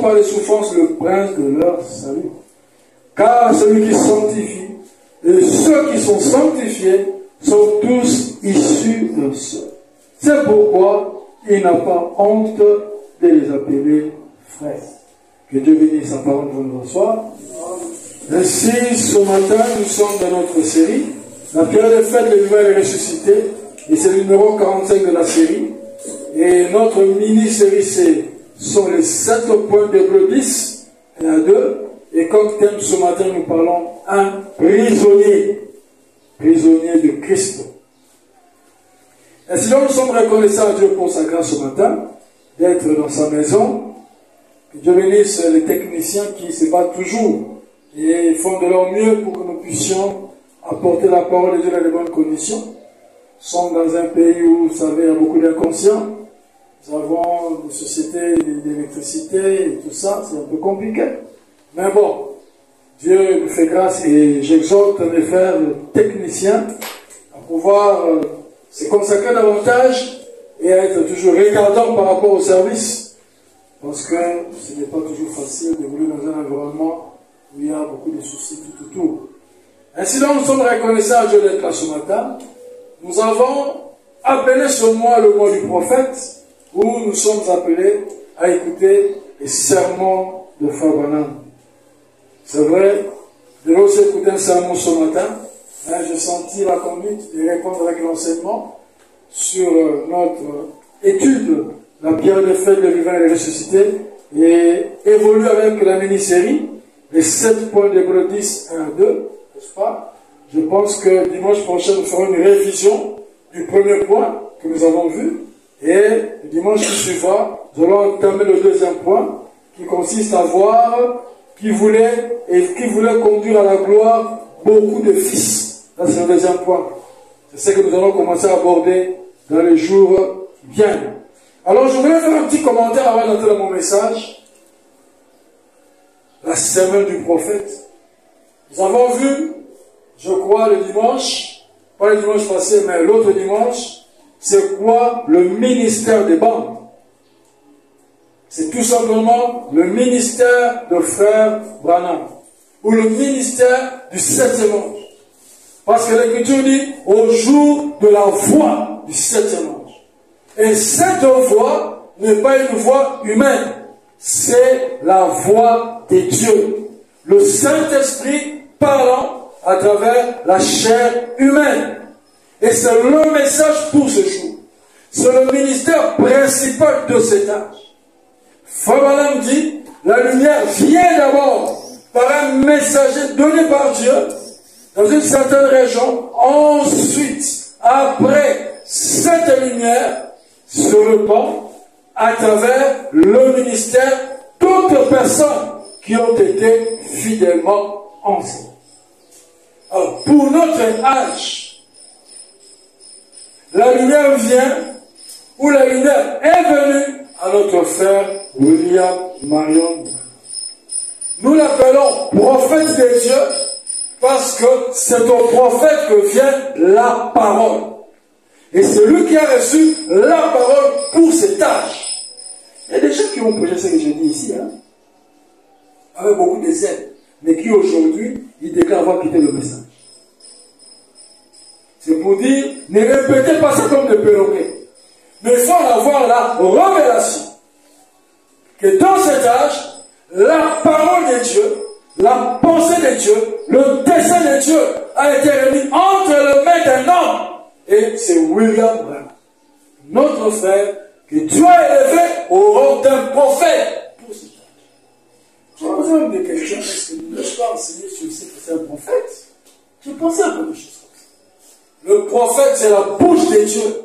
par les souffrances le prince de leur salut. Car celui qui sanctifie et ceux qui sont sanctifiés sont tous issus de ceux. C'est pourquoi il n'a pas honte de les appeler frères. Que Dieu bénisse sa parole pour nous soir. Ainsi, ce matin, nous sommes dans notre série, la période de fête, le vivant et ressuscité, et c'est le numéro 45 de la série. Et notre mini-série, sont les 7 points d'Hébreux 10, 1 à 2. Et comme thème ce matin, nous parlons un prisonnier de Christ. Et si nous sommes reconnaissants à Dieu pour sa grâce ce matin, d'être dans sa maison, que Dieu bénisse les techniciens qui se battent toujours et font de leur mieux pour que nous puissions apporter la parole de Dieu dans les bonnes conditions. Nous sommes dans un pays où, vous savez, il y a beaucoup d'inconscients. Nous avons des sociétés d'électricité et tout ça, c'est un peu compliqué. Mais bon, Dieu nous fait grâce et j'exhorte mes frères techniciens à pouvoir se consacrer davantage et à être toujours regardants par rapport au service. Parce que ce n'est pas toujours facile d'évoluer dans un environnement où il y a beaucoup de soucis tout autour. Ainsi donc, nous sommes reconnaissants à Dieu d'être là ce matin. Nous avons appelé ce mois le mois du prophète, où nous sommes appelés à écouter les sermons de Frère Branham. C'est vrai, de aussi écouter un sermon ce matin, j'ai senti la conduite de répondre avec l'enseignement sur notre étude, la pierre de fête, le vivant et le ressuscité, et évolue avec la mini-série, les 7 points d'Hébreux 10, 1 à 2, n'est-ce pas? Je pense que dimanche prochain, nous ferons une révision du premier point que nous avons vu. Et le dimanche qui suivra, nous allons entamer le deuxième point, qui consiste à voir qui voulait conduire à la gloire beaucoup de fils. Là, c'est le deuxième point. C'est ce que nous allons commencer à aborder dans les jours qui viennent. Alors je voulais faire un petit commentaire avant d'entrer dans mon message. La semaine du prophète. Nous avons vu, je crois, le dimanche, pas le dimanche passé, mais l'autre dimanche, c'est quoi le ministère des bandes? C'est tout simplement le ministère de frère Branham, ou le ministère du 7e ange. Parce que l'Écriture dit, au jour de la voix du 7e ange. Et cette voix n'est pas une voix humaine, c'est la voix de Dieu. Le Saint-Esprit parlant à travers la chair humaine. Et c'est le message pour ce jour. C'est le ministère principal de cet âge. Frère Branham dit, la lumière vient d'abord par un messager donné par Dieu dans une certaine région. Ensuite, après, cette lumière se répand à travers le ministère d'autres personnes qui ont été fidèlement enseignées. Alors, pour notre âge, la lumière vient, ou la lumière est venue à notre frère William Marion. Nous l'appelons prophète de Dieu parce que c'est au prophète que vient la parole. Et c'est lui qui a reçu la parole pour ses tâches. Il y a des gens qui ont prêché ce que je dis ici, avec beaucoup de zèle, mais qui aujourd'hui, ils déclarent avoir quitté le message. C'est pour dire, ne répétez pas ça comme des perroquets. Mais il faut avoir la révélation que dans cet âge, la parole de Dieu, la pensée de Dieu, le dessein de Dieu a été remis entre les mains d'un homme. Et c'est William Branham, notre frère, que Dieu a élevé au rang d'un prophète. Pour cet âge. Je me pose des questions. Est-ce que ne je pas enseigner sur ce que c'est un prophète? J'ai pensé un peu de choses comme ça. Le prophète, c'est la bouche de Dieu.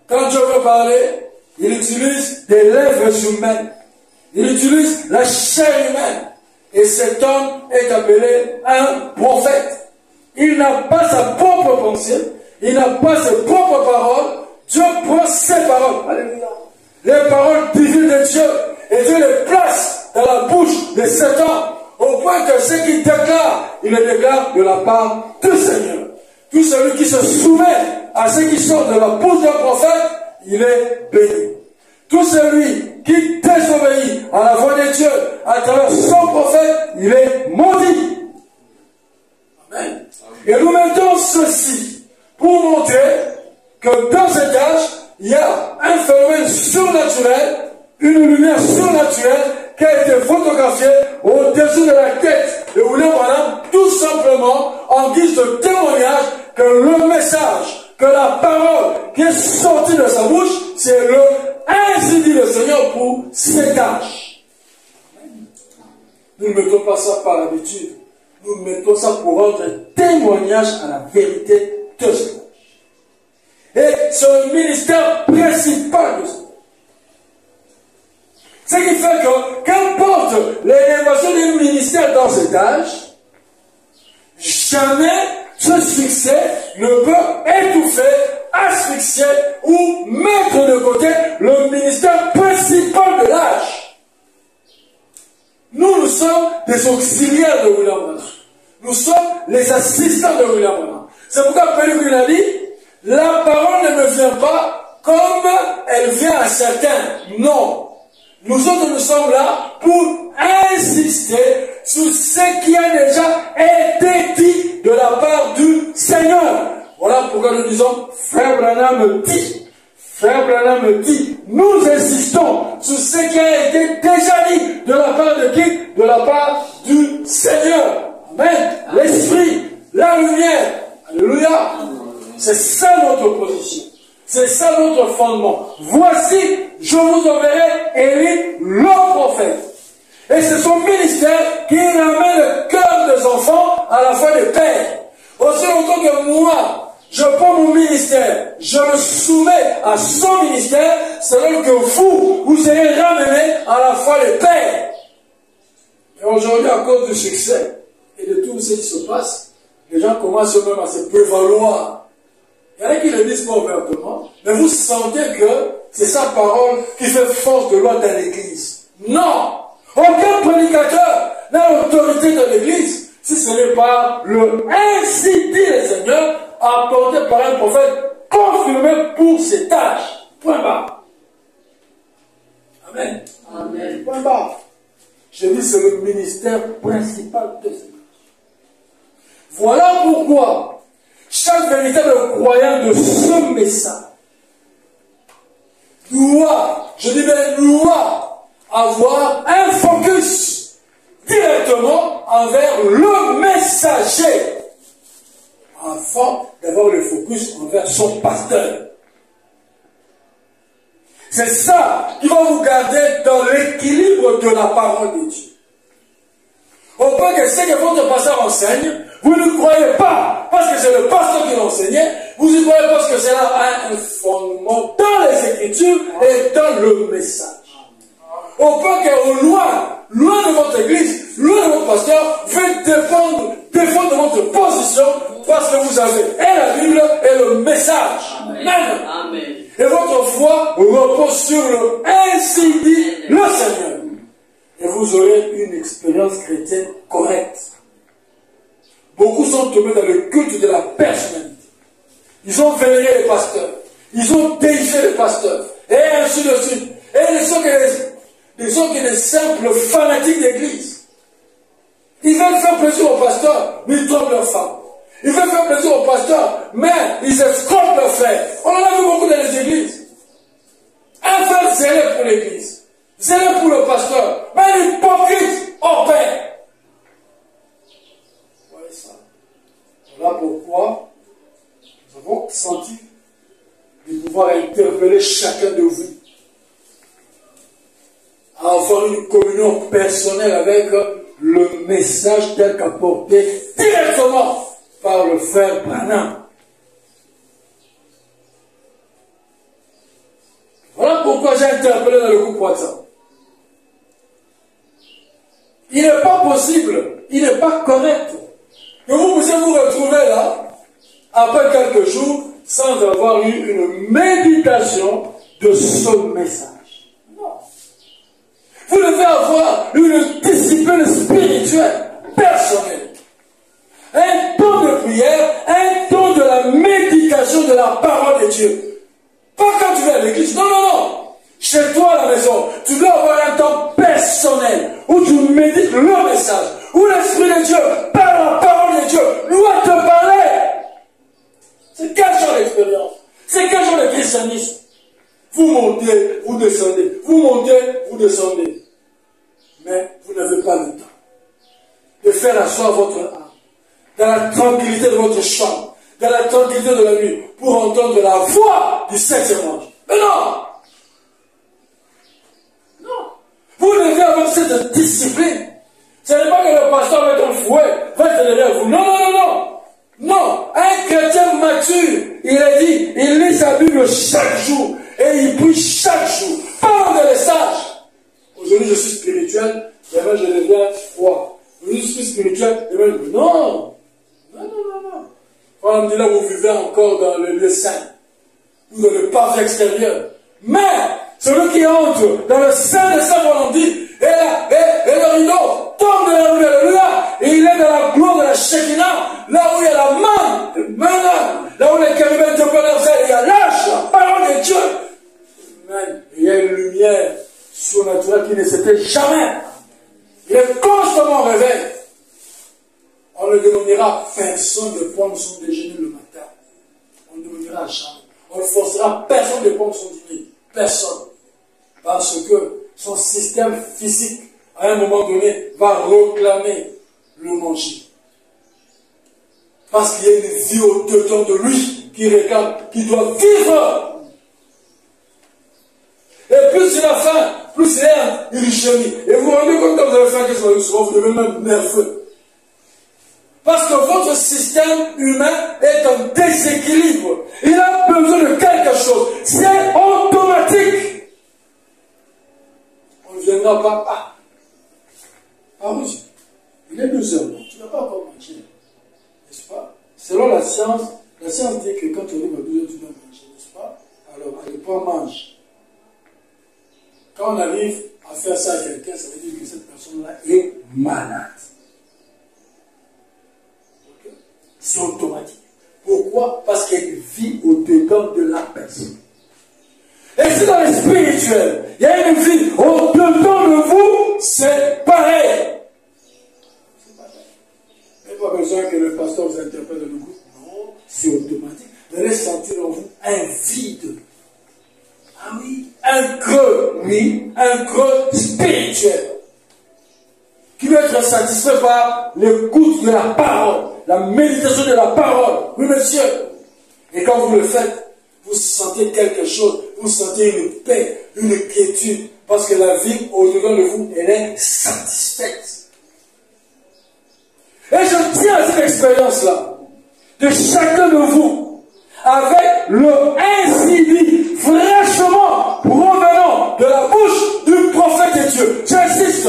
Quand Dieu veut parler, il utilise des lèvres humaines. Il utilise la chair humaine. Et cet homme est appelé un prophète. Il n'a pas sa propre pensée. Il n'a pas ses propres paroles. Dieu prend ses paroles. Alléluia. Les paroles divines de Dieu. Et Dieu les place dans la bouche de cet homme. Au point que ce qu'il déclare, il le déclare de la part du Seigneur. Tout celui qui se soumet à ce qui sort de la bouche d'un prophète, il est béni. Tout celui qui désobéit à la voix de Dieu à travers son prophète, il est maudit. Amen. Et nous mettons ceci pour montrer que dans cet âge, il y a un phénomène surnaturel, une lumière surnaturelle qui a été photographiée au-dessus de la tête de William Branham, tout simplement en guise de témoignage que le message, que la parole qui est sortie de sa bouche, c'est le ainsi dit le Seigneur pour cet âge. Nous ne mettons pas ça par habitude. Nous mettons ça pour rendre un témoignage à la vérité de cet âge. Et c'est le ministère principal de cet âge. Ce qui fait que, qu'importe l'élévation du ministère dans cet âge, jamais ce succès ne peut étouffer, asphyxier ou mettre de côté le ministère principal de l'âge. Nous sommes des auxiliaires de William Branham. Nous sommes les assistants de William Branham. C'est pourquoi Pellegrini a dit, la parole ne me vient pas comme elle vient à certains. Non. Nous autres, nous sommes là pour insister sur ce qui a déjà été dit de la part du Seigneur. Voilà pourquoi nous disons, Frère Branham me dit. Frère Branham me dit, nous insistons sur ce qui a été déjà dit de la part de qui? De la part du Seigneur. Amen. L'Esprit, la lumière. Alléluia. C'est ça notre position. C'est ça notre fondement. Voici, je vous enverrai Élie, le prophète. Et c'est son ministère qui ramène le cœur des enfants à la foi des pères. Aussi longtemps que moi, je prends mon ministère, je le soumets à son ministère, c'est alors que vous serez ramenés à la foi des pères. Et aujourd'hui, à cause du succès et de tout ce qui se passe, les gens commencent même à se prévaloir. Il y en a qui ne le disent pas ouvertement, mais vous sentez que c'est sa parole qui fait force de loi dans l'église. Non! Aucun prédicateur n'a l'autorité de l'église si ce n'est pas le ainsi dit le Seigneur apporté par un prophète confirmé pour ses tâches. Point barre. Amen. Amen. Point barre. Je dis c'est le ministère principal de cette. Voilà pourquoi chaque véritable croyant de ce message doit, je dis bien doit, avoir un focus directement envers le messager afin d'avoir le focus envers son pasteur. C'est ça qui va vous garder dans l'équilibre de la parole de Dieu. Au point que ce que votre pasteur enseigne, vous ne croyez pas parce que c'est le pasteur qui l'enseignait, vous y croyez parce que cela a un fondement dans les Écritures et dans le message. Au point qu'au loin de votre église, loin de votre pasteur, vous défendre votre position parce que vous avez et la Bible et le message. Amen. Amen. Et votre foi repose sur le ainsi dit le Seigneur. Et vous aurez une expérience chrétienne correcte. Beaucoup sont tombés dans le culte de la personnalité. Ils ont vénéré les pasteurs. Ils ont déifié les pasteurs. Et ainsi de suite. Et ils sont que des simples fanatiques d'église. Ils veulent faire plaisir aux pasteurs, mais ils trompent leurs femmes. Ils veulent faire plaisir aux pasteurs, mais ils escroquent leurs frères. On en a vu beaucoup dans les églises. Un frère zélé pour l'église. Zélé pour le pasteur. Mais un hypocrite au père. Vous voyez ça. Voilà pourquoi nous avons senti de pouvoir interpeller chacun de vous à avoir une communion personnelle avec le message tel qu'apporté directement par le frère Branham. Voilà pourquoi j'ai interpellé dans le groupe WhatsApp. Il n'est pas possible, il n'est pas correct que vous puissiez vous retrouver là, après quelques jours, sans avoir eu une méditation de ce message. Non. Vous devez avoir une discipline spirituelle, personnelle. Un temps de prière, un temps de la méditation de la parole de Dieu. Pas quand tu viens à l'église, non, non, non. Chez toi à la maison, tu dois avoir un temps personnel où tu médites le message, où l'Esprit de Dieu, par la parole de Dieu, doit te parler. C'est quel genre d'expérience? C'est quel genre de christianisme? Vous montez, vous descendez. Vous montez, vous descendez. Mais vous n'avez pas le temps de faire asseoir votre âme dans la tranquillité de votre chambre, dans la tranquillité de la nuit, pour entendre la voix du Saint-Ange. Mais non! Non! Vous devez avoir cette discipline. Ce n'est pas que le pasteur va être un fouet, va être derrière vous. Non, non, non, non! Non! Un chrétien mature, il a dit, il lit sa Bible chaque jour, et il prie chaque jour. Parle de message. Aujourd'hui, je suis spirituel, demain je deviens froid. Aujourd'hui, je suis spirituel, demain je dis non! Non, non, non, non. Quand on dit là, vous vivez encore dans le lieu saint, ou dans le parc extérieur. Mais, celui qui entre dans le sein de sa volonté, et le rideau tombe de la rue, alléluia, et il est dans la gloire de la Shekinah, là où il y a la main, là où les chérubins de Père, il y a l'âge, la parole de Dieu. Amen. Il y a une lumière surnaturelle qui ne s'était jamais. Il est constamment en réveil. On ne demandera personne de prendre son déjeuner le matin. On ne demandera jamais. On ne forcera personne de prendre son dîner. Personne. Parce que son système physique, à un moment donné, va réclamer le manger. Parce qu'il y a une vie au-dedans de lui qui réclame, qui doit vivre. Et plus il a faim, plus il gémit. Et vous vous rendez compte quand vous avez faim, qu'est-ce que vous souvent, vous devenez même nerveux. Parce que votre système humain est en déséquilibre. Il a besoin de quelque chose. C'est automatique. On ne viendra pas. Ah oui, il est 2 heures. Tu n'as pas encore mangé. N'est-ce pas? Selon la science dit que quand tu arrives à 2 heures, tu dois manger. N'est-ce pas? Alors, allez, pas mange. Quand on arrive à faire ça à quelqu'un, ça veut dire que cette personne-là est malade. Okay? C'est automatique. Pourquoi? Parce qu'elle vit au-dedans de la personne. Et si dans le spirituel, il y a une vie au-dedans de vous, c'est pareil. C'est pareil. Il n'y a pas besoin que le pasteur vous interpelle dans le groupe. Non, c'est automatique. Vous allez sentir en vous un vide. Ah oui, un creux, oui, un creux spirituel. Qui doit être satisfait par l'écoute de la parole, la méditation de la parole. Oui, monsieur. Et quand vous le faites, vous sentez quelque chose, vous sentez une paix, une quiétude, parce que la vie au-dedans de vous, elle est satisfaite. Et je tiens à cette expérience-là, de chacun de vous, avec le ainsi dit, fraîchement provenant de la bouche du prophète de Dieu. J'insiste.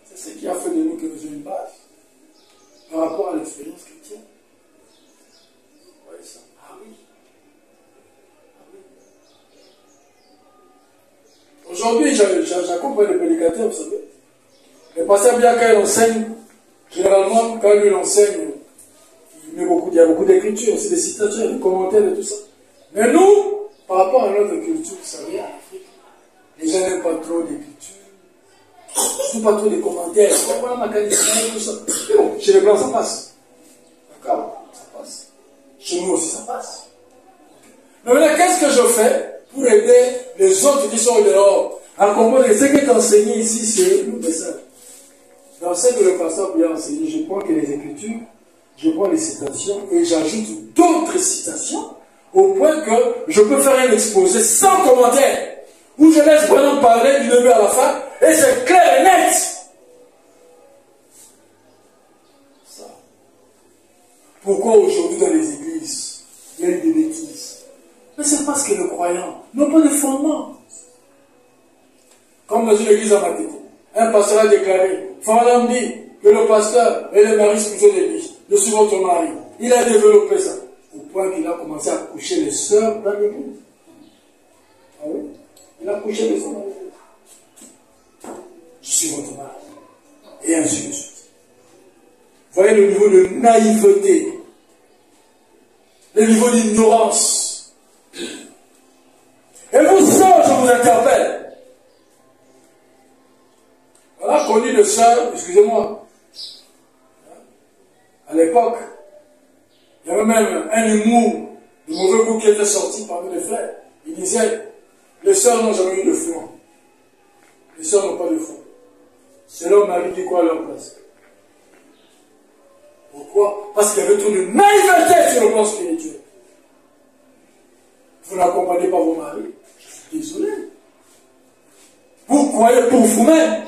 C'est ce qui a fait de nous que nous ayons une base par rapport à l'expérience chrétienne. Vous voyez ça? Ah oui. Ah oui. Aujourd'hui, j'accompagne les prédicateurs, vous savez. Le pasteur, bien quand il enseigne, généralement, quand lui enseigne, il y a beaucoup d'écritures, aussi des citations, des commentaires et tout ça. Mais nous, par rapport à notre culture, vous savez, en Afrique, les gens n'aiment pas trop d'écritures. Surtout pas trop de commentaires. Voilà ma qualité, tout ça. Mais bon, chez les Blancs, ça passe. D'accord? Ça passe. Chez nous aussi, ça passe. Mais maintenant, qu'est-ce que je fais pour aider les autres qui sont dehors à comprendre que ce qui est enseigné ici, c'est le message. Dans ce que le pasteur vient enseigner, je prends que les écritures, je prends les citations et j'ajoute d'autres citations au point que je peux faire un exposé sans commentaire où je laisse vraiment parler du début à la fin et c'est clair et net. Ça. Pourquoi aujourd'hui dans les églises il y a eu des bêtises? Mais c'est parce que les croyants n'ont pas de fondement. Comme dans une église à Matéco, un pasteur a déclaré, Fandam dit que le pasteur et le mari spirituel de l'église, je suis votre mari. Il a développé ça, au point qu'il a commencé à coucher les sœurs dans l'église. Ah oui? Il a couché les sœurs dans l'église. Je suis votre mari. Et ainsi de suite. Vous voyez le niveau de naïveté, le niveau d'ignorance. Et vous sœurs, je vous interpelle. On a connu des sœurs, excusez-moi, à l'époque, il y avait même un humour de mauvais goût qui était sorti parmi les frères. Il disait, les sœurs n'ont jamais eu de fond. Les sœurs n'ont pas de fond. C'est leur mari qui croit à leur place. Pourquoi? Parce qu'il y avait trop de naïveté sur le plan spirituel. Vous n'accompagnez pas vos maris. Je suis désolé. Vous croyez pour vous-même.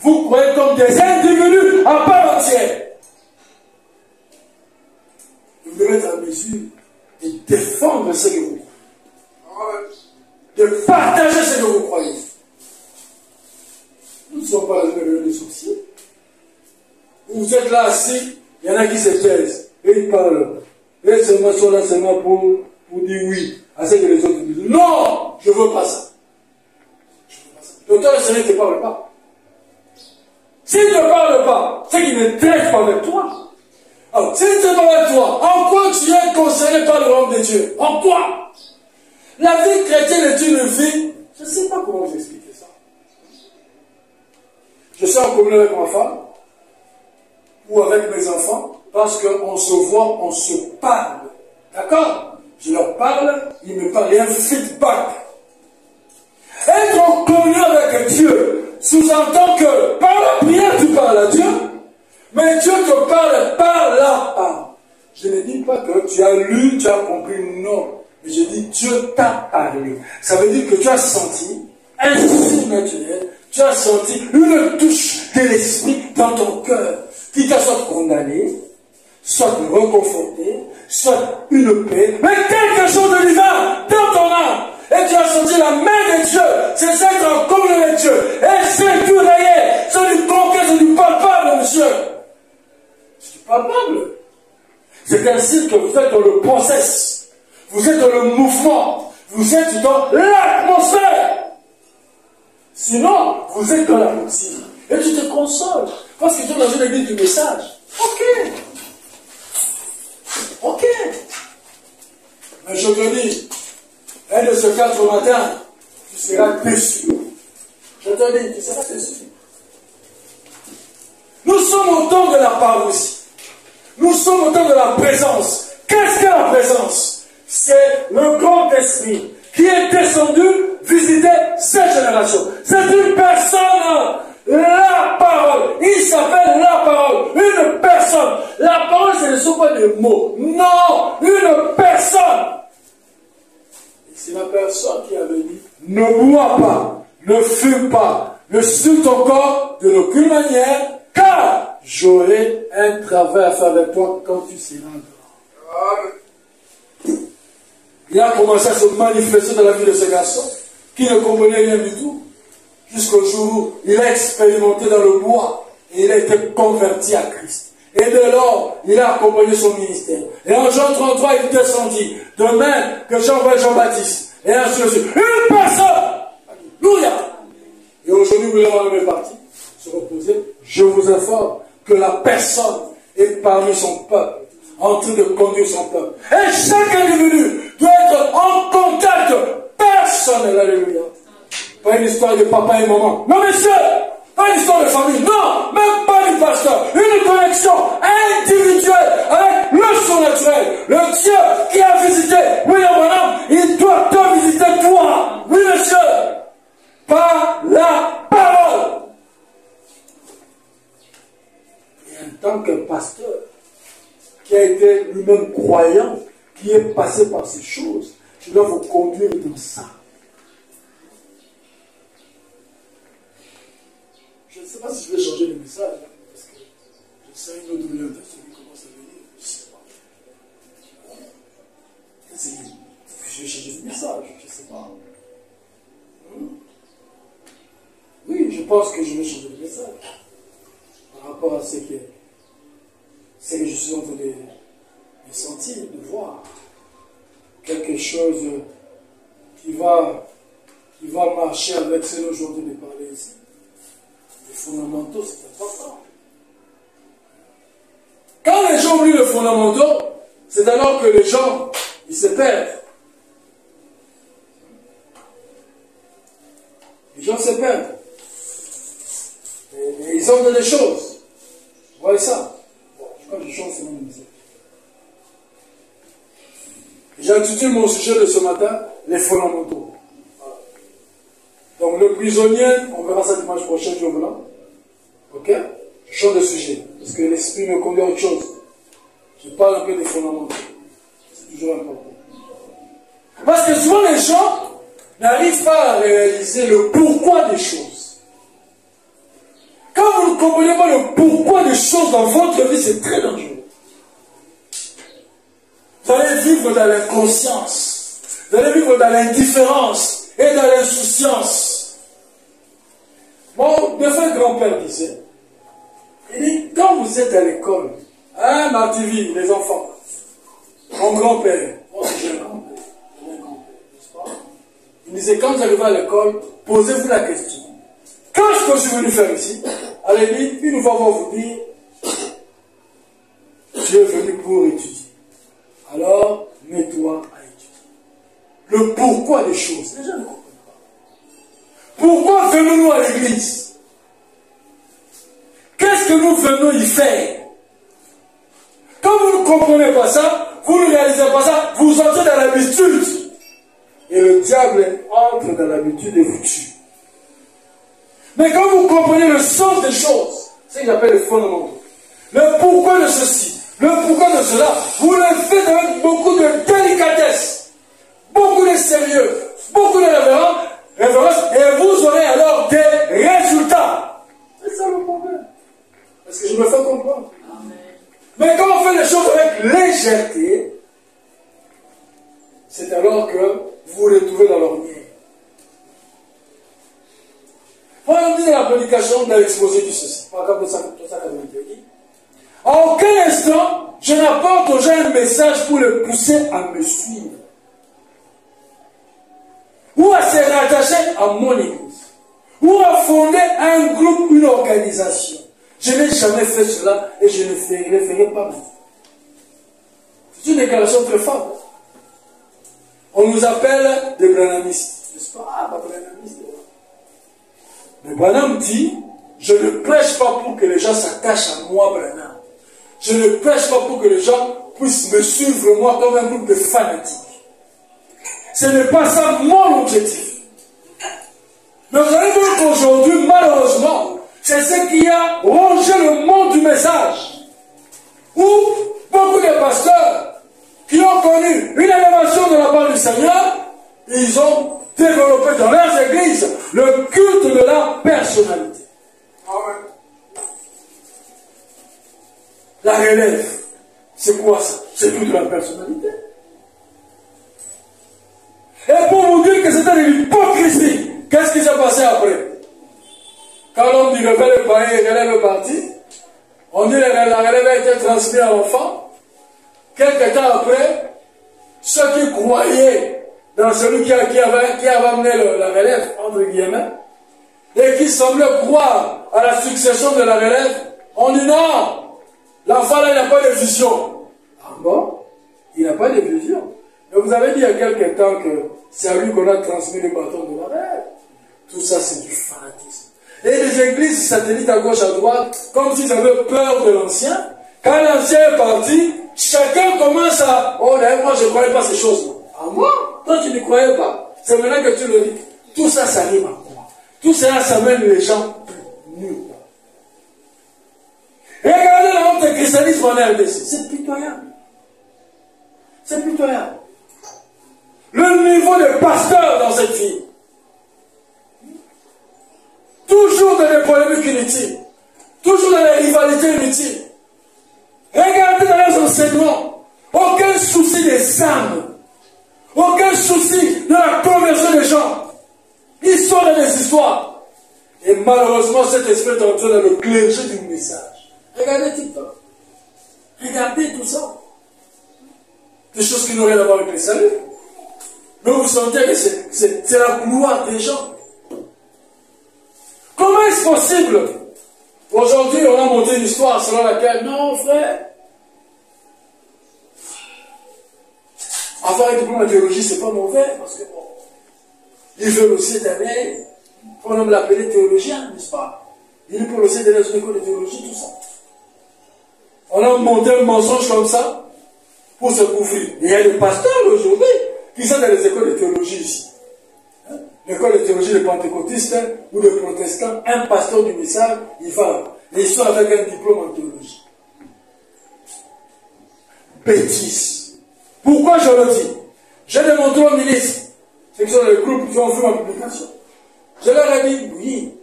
Vous croyez comme des individus à part entière. Vous devez être en mesure de défendre ce que vous croyez. De partager ce que vous croyez. Nous ne sommes pas dans une réunion de sorciers. Vous êtes là assis, il y en a qui se taisent. Et ils parlent. Et seulement sont là seulement pour dire oui à ce que les autres disent. Non, je ne veux pas ça. Je ne veux pas ça. L'auteur du Seigneur ne te parle pas. S'il ne te parle pas, c'est qu'il ne traite pas avec toi. Alors, s'il ne te parle avec toi, en quoi tu es concerné par le royaume de Dieu? En quoi? La vie chrétienne est une vie, je ne sais pas comment vous expliquer ça. Je suis en communion avec ma femme, ou avec mes enfants, parce qu'on se voit, on se parle. D'accord? Je leur parle, ils me parlent, il y a un feedback. Être en communion avec Dieu sous-entend que par la prière tu parles à Dieu, mais Dieu te parle par la parole. Je ne dis pas que tu as lu, tu as compris, non. Mais je dis Dieu t'a parlé. Ça veut dire que tu as senti un surnaturel, tu as senti une touche de l'esprit dans ton cœur qui t'a soit condamné, soit reconforté, soit une paix, mais quelque chose de divin dans ton âme. Et tu as senti la main de Dieu. C'est ça qui est en communion avec Dieu. Et c'est du réel. C'est du concret, c'est du palpable, monsieur. C'est du palpable. C'est ainsi que vous êtes dans le process. Vous êtes dans le mouvement. Vous êtes dans l'atmosphère. Sinon, vous êtes dans la routine. Et tu te consoles. Parce que tu es dans une église du message. Ok. Ok. Mais je te dis, un de ces 4 matins, tu seras déçu. Je te dis, tu seras déçu. Nous sommes au temps de la parousie. Nous sommes au temps de la présence. Qu'est-ce que la présence? C'est le grand esprit qui est descendu visiter cette génération. C'est une personne. La parole. Il s'appelle la parole. Une personne. La parole, ce ne sont pas des mots. Non, une personne. Et c'est la personne qui avait dit, ne bois pas, ne fume pas, ne suce ton corps de aucune manière, car j'aurai un travail à faire avec toi quand tu seras grand. Il a commencé à se manifester dans la vie de ce garçon, qui ne comprenait rien du tout, jusqu'au jour où il a expérimenté dans le bois, et il a été converti à Christ. Et de lors, il a accompagné son ministère. Et en Jean 33, il descendit, de même que Jean-Baptiste. Et ainsi de suite. Une personne! Alléluia! Et aujourd'hui, vous l'avez même parti, se reposer. Je vous informe que la personne est parmi son peuple, en train de conduire son peuple. Et chaque individu doit être en contact personnel. Alléluia. Pas une histoire de papa et maman. Non, messieurs! Pas une histoire de famille. Non! Même pas du pasteur. Une connexion individuelle avec le surnaturel. Le Dieu qui a visité William Branham, il doit te visiter toi. Oui, monsieur. Par la parole. Et en tant que pasteur, qui a été lui-même croyant, qui est passé par ces choses, je dois vous conduire dans ça. Je ne sais pas si je vais changer le message, parce que je sais une autre douleur, celui qui commence à venir, je ne sais pas. Je vais changer le message, je ne sais pas. Oui, je pense que je vais changer le message par rapport à ce que je suis en train de sentir, de voir. Quelque chose qui va marcher avec ce que nous sommes en train de parler ici. Les fondamentaux, c'est important. Quand les gens oublient les fondamentaux, c'est alors que les gens, ils se perdent. Les gens se perdent. Et ils ont des choses. Vous voyez ça? Bon, je crois que je change ce nom de musique. J'ai intitulé mon sujet de ce matin, les fondamentaux. Voilà. Donc le prisonnier, on verra ça dimanche prochain, jour blanc. Ok? Je change de sujet, parce que l'esprit me conduit à autre chose. Je parle un peu des fondamentaux. C'est toujours important. Parce que souvent les gens n'arrivent pas à réaliser le pourquoi des choses. Quand vous ne comprenez pas le pourquoi des choses dans votre vie, c'est très dangereux. Vous allez vivre dans l'inconscience. Vous allez vivre dans l'indifférence et dans l'insouciance. Mon défunt grand-père disait, il dit, quand vous êtes à l'école, hein, Martivy, les enfants, mon grand-père, moi j'ai un grand-père, n'est-ce pas? Il disait, quand vous arrivez à l'école, posez-vous la question. Qu'est-ce que je suis venu faire ici? Allez, une fois, on va vous dire, tu es venu pour étudier. Alors, mets-toi à étudier. Le pourquoi des choses, les gens ne comprennent pas. Pourquoi venons-nous à l'église? Qu'est-ce que nous venons y faire? Quand vous ne comprenez pas ça, vous ne réalisez pas ça, vous entrez dans l'habitude. Et le diable entre dans l'habitude et vous tue. Mais quand vous comprenez le sens des choses, c'est ce que j'appelle les fondamentaux. Le pourquoi de ceci, le pourquoi de cela, vous le faites avec beaucoup de délicatesse, beaucoup de sérieux, beaucoup de révérence, et vous aurez alors des résultats. C'est ça le problème. Parce que je me fais comprendre. Amen. Mais quand on fait les choses avec légèreté, c'est alors que vous les trouvez dans l'ornière. Voilà, on dit dans la prédication, dans l'exposé du ceci. Paragraphe 281. En aucun instant, je n'apporte aux gens un message pour les pousser à me suivre. ou à se rattacher à mon église, ou à fonder un groupe, une organisation. Je n'ai jamais fait cela et je ne le ferai pas maintenant. C'est une déclaration très forte. On nous appelle des branhamistes. N'est-ce pas? Ah, pas branhamistes. Mais Branham dit, je ne prêche pas pour que les gens s'attachent à moi, Branham. Je ne prêche pas pour que les gens puissent me suivre, moi, comme un groupe de fanatiques. Ce n'est pas ça mon objectif. Mais vous allez voir qu'aujourd'hui, malheureusement, c'est ce qui a rongé le monde du message. Où beaucoup de pasteurs qui ont connu une élévation de la part du Seigneur, ils ont développé dans leurs églises le culte de la personnalité. Amen. La relève, c'est quoi ça? C'est toute la personnalité. Et pour vous dire que c'était de l'hypocrisie, qu'est-ce qui s'est passé après? Quand l'homme du rebelle est parti, on dit que la relève a été transmise à l'enfant. Quelque temps après, ceux qui croyaient dans celui qui avait amené la relève, entre guillemets, et qui semblaient croire à la succession de la relève, on dit non, l'enfant là, il n'a pas de vision. Ah bon? Il n'a pas de vision. Mais vous avez dit il y a quelque temps que c'est à lui qu'on a transmis le bâton de la relève. Tout ça, c'est du fanatisme. Et les églises satellites à gauche, à droite, comme s'ils avaient peur de l'ancien. Quand l'ancien est parti, chacun commence à... Oh, d'ailleurs, moi, je ne croyais pas ces choses. Ah, moi? Toi, tu ne croyais pas. C'est maintenant que tu le dis. Tout ça, ça rime à quoi? Tout ça, ça mène les gens nuls. Regardez la honte du christianisme en RDC. C'est pitoyable. C'est pitoyable. Le niveau de pasteur dans cette vie. Toujours dans les polémiques inutiles. Toujours dans les rivalités inutiles. Regardez dans les enseignements. Aucun souci des âmes. Aucun souci de la conversion des gens. Ils sont dans des histoires. Et malheureusement, cet esprit est entré dans le clergé du message. Regardez TikTok. Regardez tout ça. Des choses qui n'ont rien à voir avec le salut. Mais vous sentez que c'est la gloire des gens. Comment est-ce possible? Aujourd'hui, on a monté une histoire selon laquelle, non, frère, avoir un diplôme en théologie, c'est pas mauvais, parce que bon, ils veulent aussi d'aller, on aime l'appeler théologien, n'est-ce pas? Ils veulent aussi d'aller dans une école de théologie, tout ça. On a monté un mensonge comme ça pour se couvrir. Il y a des pasteurs aujourd'hui qui sont dans les écoles de théologie ici. L'école de théologie des pentecôtistes ou des protestants, un pasteur du message, il va là. Et ils sont avec un diplôme en théologie. Bêtise. Pourquoi je le dis? J'ai démontré au ministre, ceux qui sont dans le groupe qui ont vu ma publication. Je leur ai dit, oui,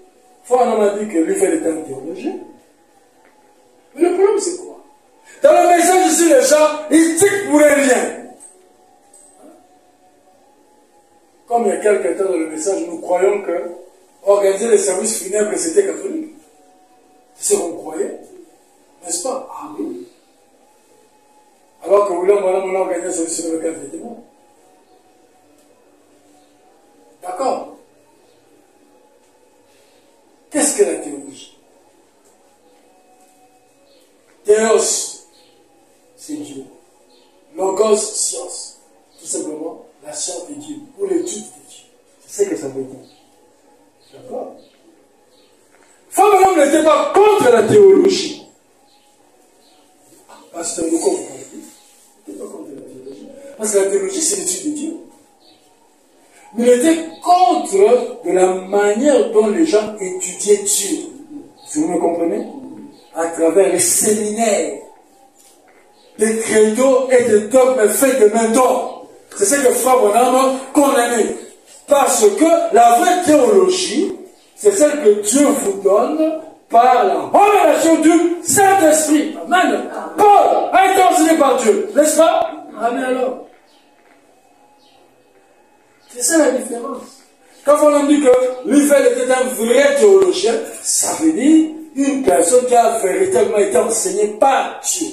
on m'a dit que lui fait était un théologien. Mais le problème c'est quoi? Dans le message ici, les gens, ils dictent pour rien. Comme il y a quelques temps dans le message, nous croyons que organiser les services funèbres, c'était catholique. C'est ce qu'on croyait. N'est-ce pas? Ah oui. Alors que William Branham a organisé un service funèbre avec un témoin. D'accord? Qu'est-ce que la théologie? Théos, c'est Dieu. Logos, science. Tout simplement, la science de Dieu, ou l'étude de Dieu. C'est ce que ça veut dire. D'accord? Branham n'était pas contre la théologie. Pasteur, nous comprenons. Il n'était pas contre la théologie. Parce que la théologie, c'est l'étude de Dieu. Mais il était contre de la manière dont les gens étudiaient Dieu. Si vous me comprenez? À travers les séminaires, des credos et des dogmes faits de main d'homme. C'est ce que Frère Branham condamnait. Parce que la vraie théologie, c'est celle que Dieu vous donne par la révélation du Saint-Esprit. Amen. Paul a été enseigné par Dieu, n'est-ce pas? Amen alors. C'est ça la différence. Quand on dit que Luther était un vrai théologien, ça veut dire une personne qui a véritablement été enseignée par Dieu.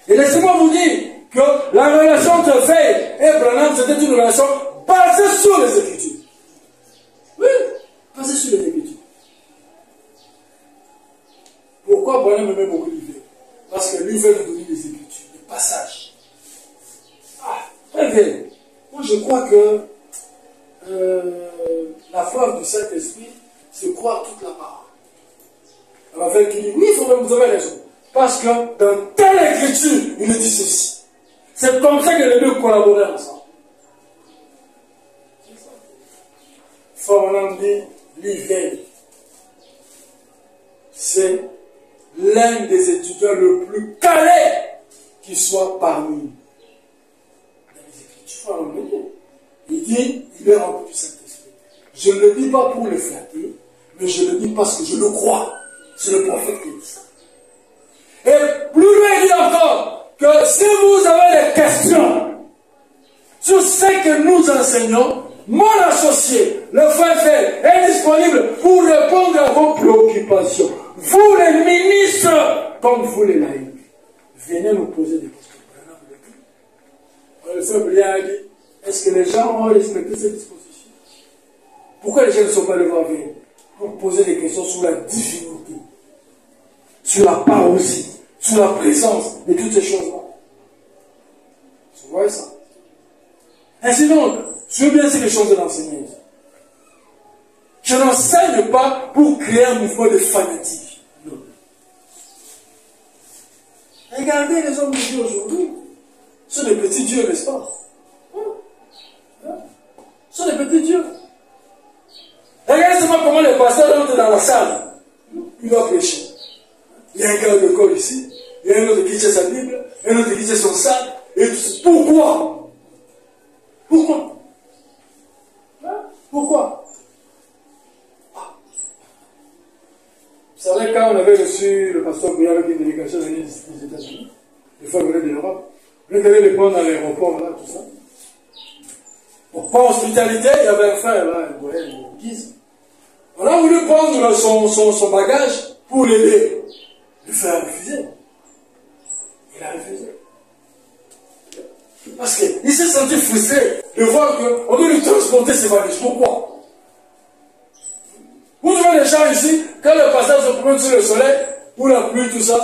Et laissez-moi vous dire que la relation entre Faye et Branham, c'était une relation basé sur les Écritures. Oui, basé sur les Écritures. Pourquoi Branham aimait beaucoup l'hiver? Parce que lui veut nous donner des Écritures, des passages. Ah, très bien. Moi, je crois que la force du Saint-Esprit, c'est croire toute la parole. Alors, avec qui dit, oui, vous avez raison. Parce que dans telle écriture, il dit ceci. C'est comme ça que les deux collaboraient ensemble. Frère dit, l'hiver, c'est l'un des étudiants le plus calé qui soit parmi nous. Dans les Écritures, il dit, il est rempli du Saint-Esprit. Je ne le dis pas pour le flatter, mais je le dis parce que je le crois. C'est le prophète qui dit ça. Et plus loin, il dit encore que si vous avez des questions sur ce que nous enseignons, mon associé, le frère, est disponible pour répondre à vos préoccupations. Vous les ministres, comme vous les laïcs, venez nous poser des questions. Le frère Blia a dit, est-ce que les gens ont respecté ces dispositions? Pourquoi les gens ne sont pas levés avec pour poser des questions sur la divinité, sur la parousie, sur la présence et toutes ces choses-là? Vous voyez ça? Ainsi donc, je veux bien ces choses de l'enseigner. Je n'enseigne pas pour créer un mouvement de fanatisme. Non. Regardez les hommes de Dieu aujourd'hui. Ce sont des petits dieux, n'est-ce pas? Ce sont des petits dieux. Regardez seulement comment les pasteurs entrent dans la salle. Il doit prêcher. Il y a un gars de corps ici. Il y a un autre qui tient sa Bible. Un autre qui tient son sac. Et tout ça. Pourquoi? Pourquoi? Pourquoi? Vous savez, quand on avait reçu le pasteur Bouillard avec une délégation venue des États-Unis, des fois venait de l'Europe, on était allé les prendre dans l'aéroport, là, tout ça. Bon, par hospitalité, il y avait un frère, là, une guise. On a voulu prendre son bagage pour l'aider. Le frère a refusé. Il a refusé. Parce qu'il s'est senti frustré de voir qu'on doit lui transporter ses bagages. Pourquoi? Vous trouvez les gens ici, quand le pasteur se promène sur le soleil, pour la pluie, tout ça,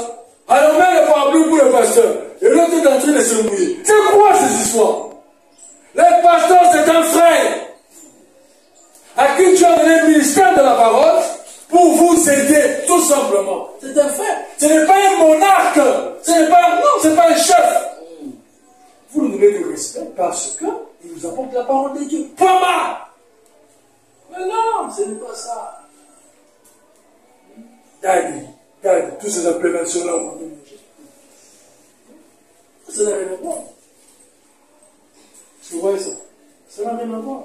alors on met le parapluie pour le pasteur, et l'autre est en train de se mouiller. C'est quoi ces histoires? Le pasteur, c'est un frère à qui tu as donné le ministère de la parole pour vous aider, tout simplement. C'est un frère. Ce n'est pas un monarque. Ce n'est pas un chef. Vous nous donnez du respect parce qu'il nous apporte la parole de Dieu. Pas mal. Mais non, ce n'est pas ça. Regarde, toutes ces appelations-là, on va nous manger. Ça n'a rien à voir. Vous voyez ça? Ça n'a rien à voir.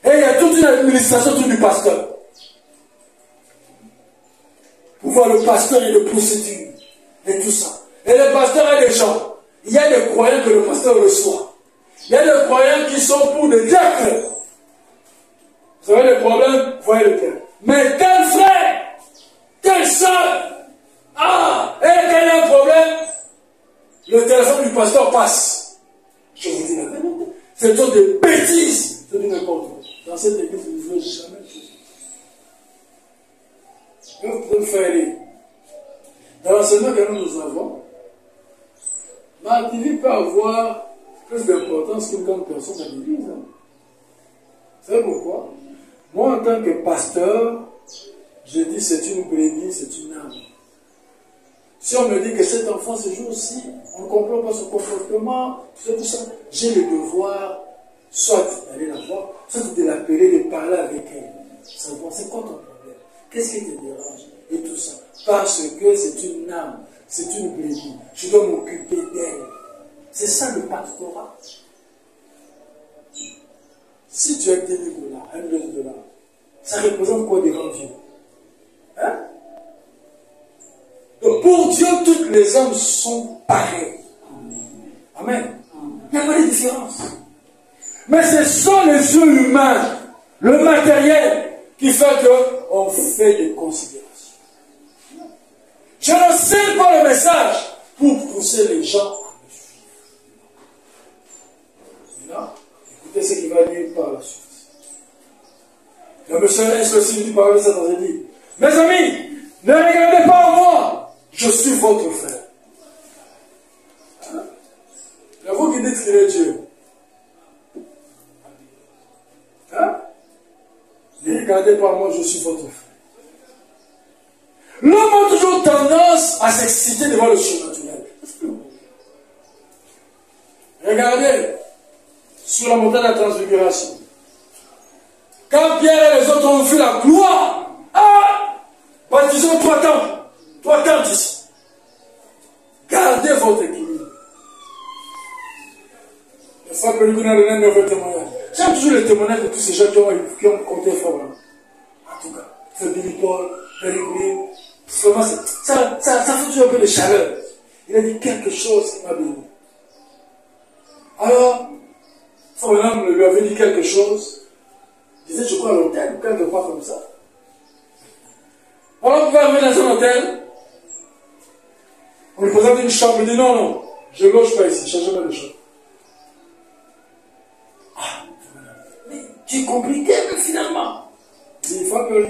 Et il y a toute une administration autour du pasteur. Pour voir le pasteur et le procédure. Et tout ça. Et le pasteur a des gens. Il y a des croyants que le pasteur reçoit. Il y a des croyants qui sont pour des diacres. Vous avez des problèmes, voyez le terme. Mais tel frère, tel soeur, et quel est le problème? Le téléphone du pasteur passe. Je vous dis la vérité. C'est toutes des bêtises. Je dis n'importe quoi. Dans cette église, vous ne voulez jamais de faire. Dans l'enseignement que nous avons, ma activité peut avoir plus d'importance qu'une grande personne dans l'église. Hein. Vous savez pourquoi? Moi, en tant que pasteur, je dis c'est une brebis, c'est une âme. Si on me dit que cet enfant ce jour-ci, on ne comprend pas son comportement, tout ça, j'ai le devoir soit d'aller la voir, soit de l'appeler, de parler avec elle. Savoir c'est quoi ton problème? Qu'est-ce qui te dérange? Et tout ça. Parce que c'est une âme, c'est une brebis. Je dois m'occuper d'elle. C'est ça le pastorat. Si tu as 10 000 $, $1 million, ça représente quoi devant Dieu? Hein? Donc pour Dieu, toutes les âmes sont pareilles. Amen. Il n'y a pas de différence. Mais ce sont les yeux humains, le matériel, qui fait qu'on fait des considérations. Je ne sais pas le message pour pousser les gens à me Non. Écoutez ce qu'il va dire par la suite. Le monsieur est aussi dit par le Seigneur, il dit, mes amis, ne regardez pas à moi, je suis votre frère. Hein? C'est vous qui dites qu'il est Dieu. Hein? Ne regardez pas à moi, je suis votre frère. L'homme a toujours tendance à s'exciter devant le surnaturel. Regardez, sur la montagne de la transfiguration, quand Pierre et les autres ont vu la gloire, baptisons 3 temps ici. Gardez votre équilibre. Le frère Pellegrini a donné un mauvais témoignage. J'aime toujours les témoignages de tous ces gens qui ont compté fort. En tout cas, frère Billy Paul, Pellegrini, vraiment, ça fait toujours un peu de chaleur. Il a dit quelque chose qui m'a béni. Alors, son homme lui avait dit quelque chose. Il disait, je crois à l'hôtel ou quelque part comme ça. Alors, on va arriver dans un hôtel. On lui présente une chambre. Il dit, non, je ne loge pas ici, je ne change jamais de chambre. Mais tu es compliqué, mais finalement. Il dit, il faut que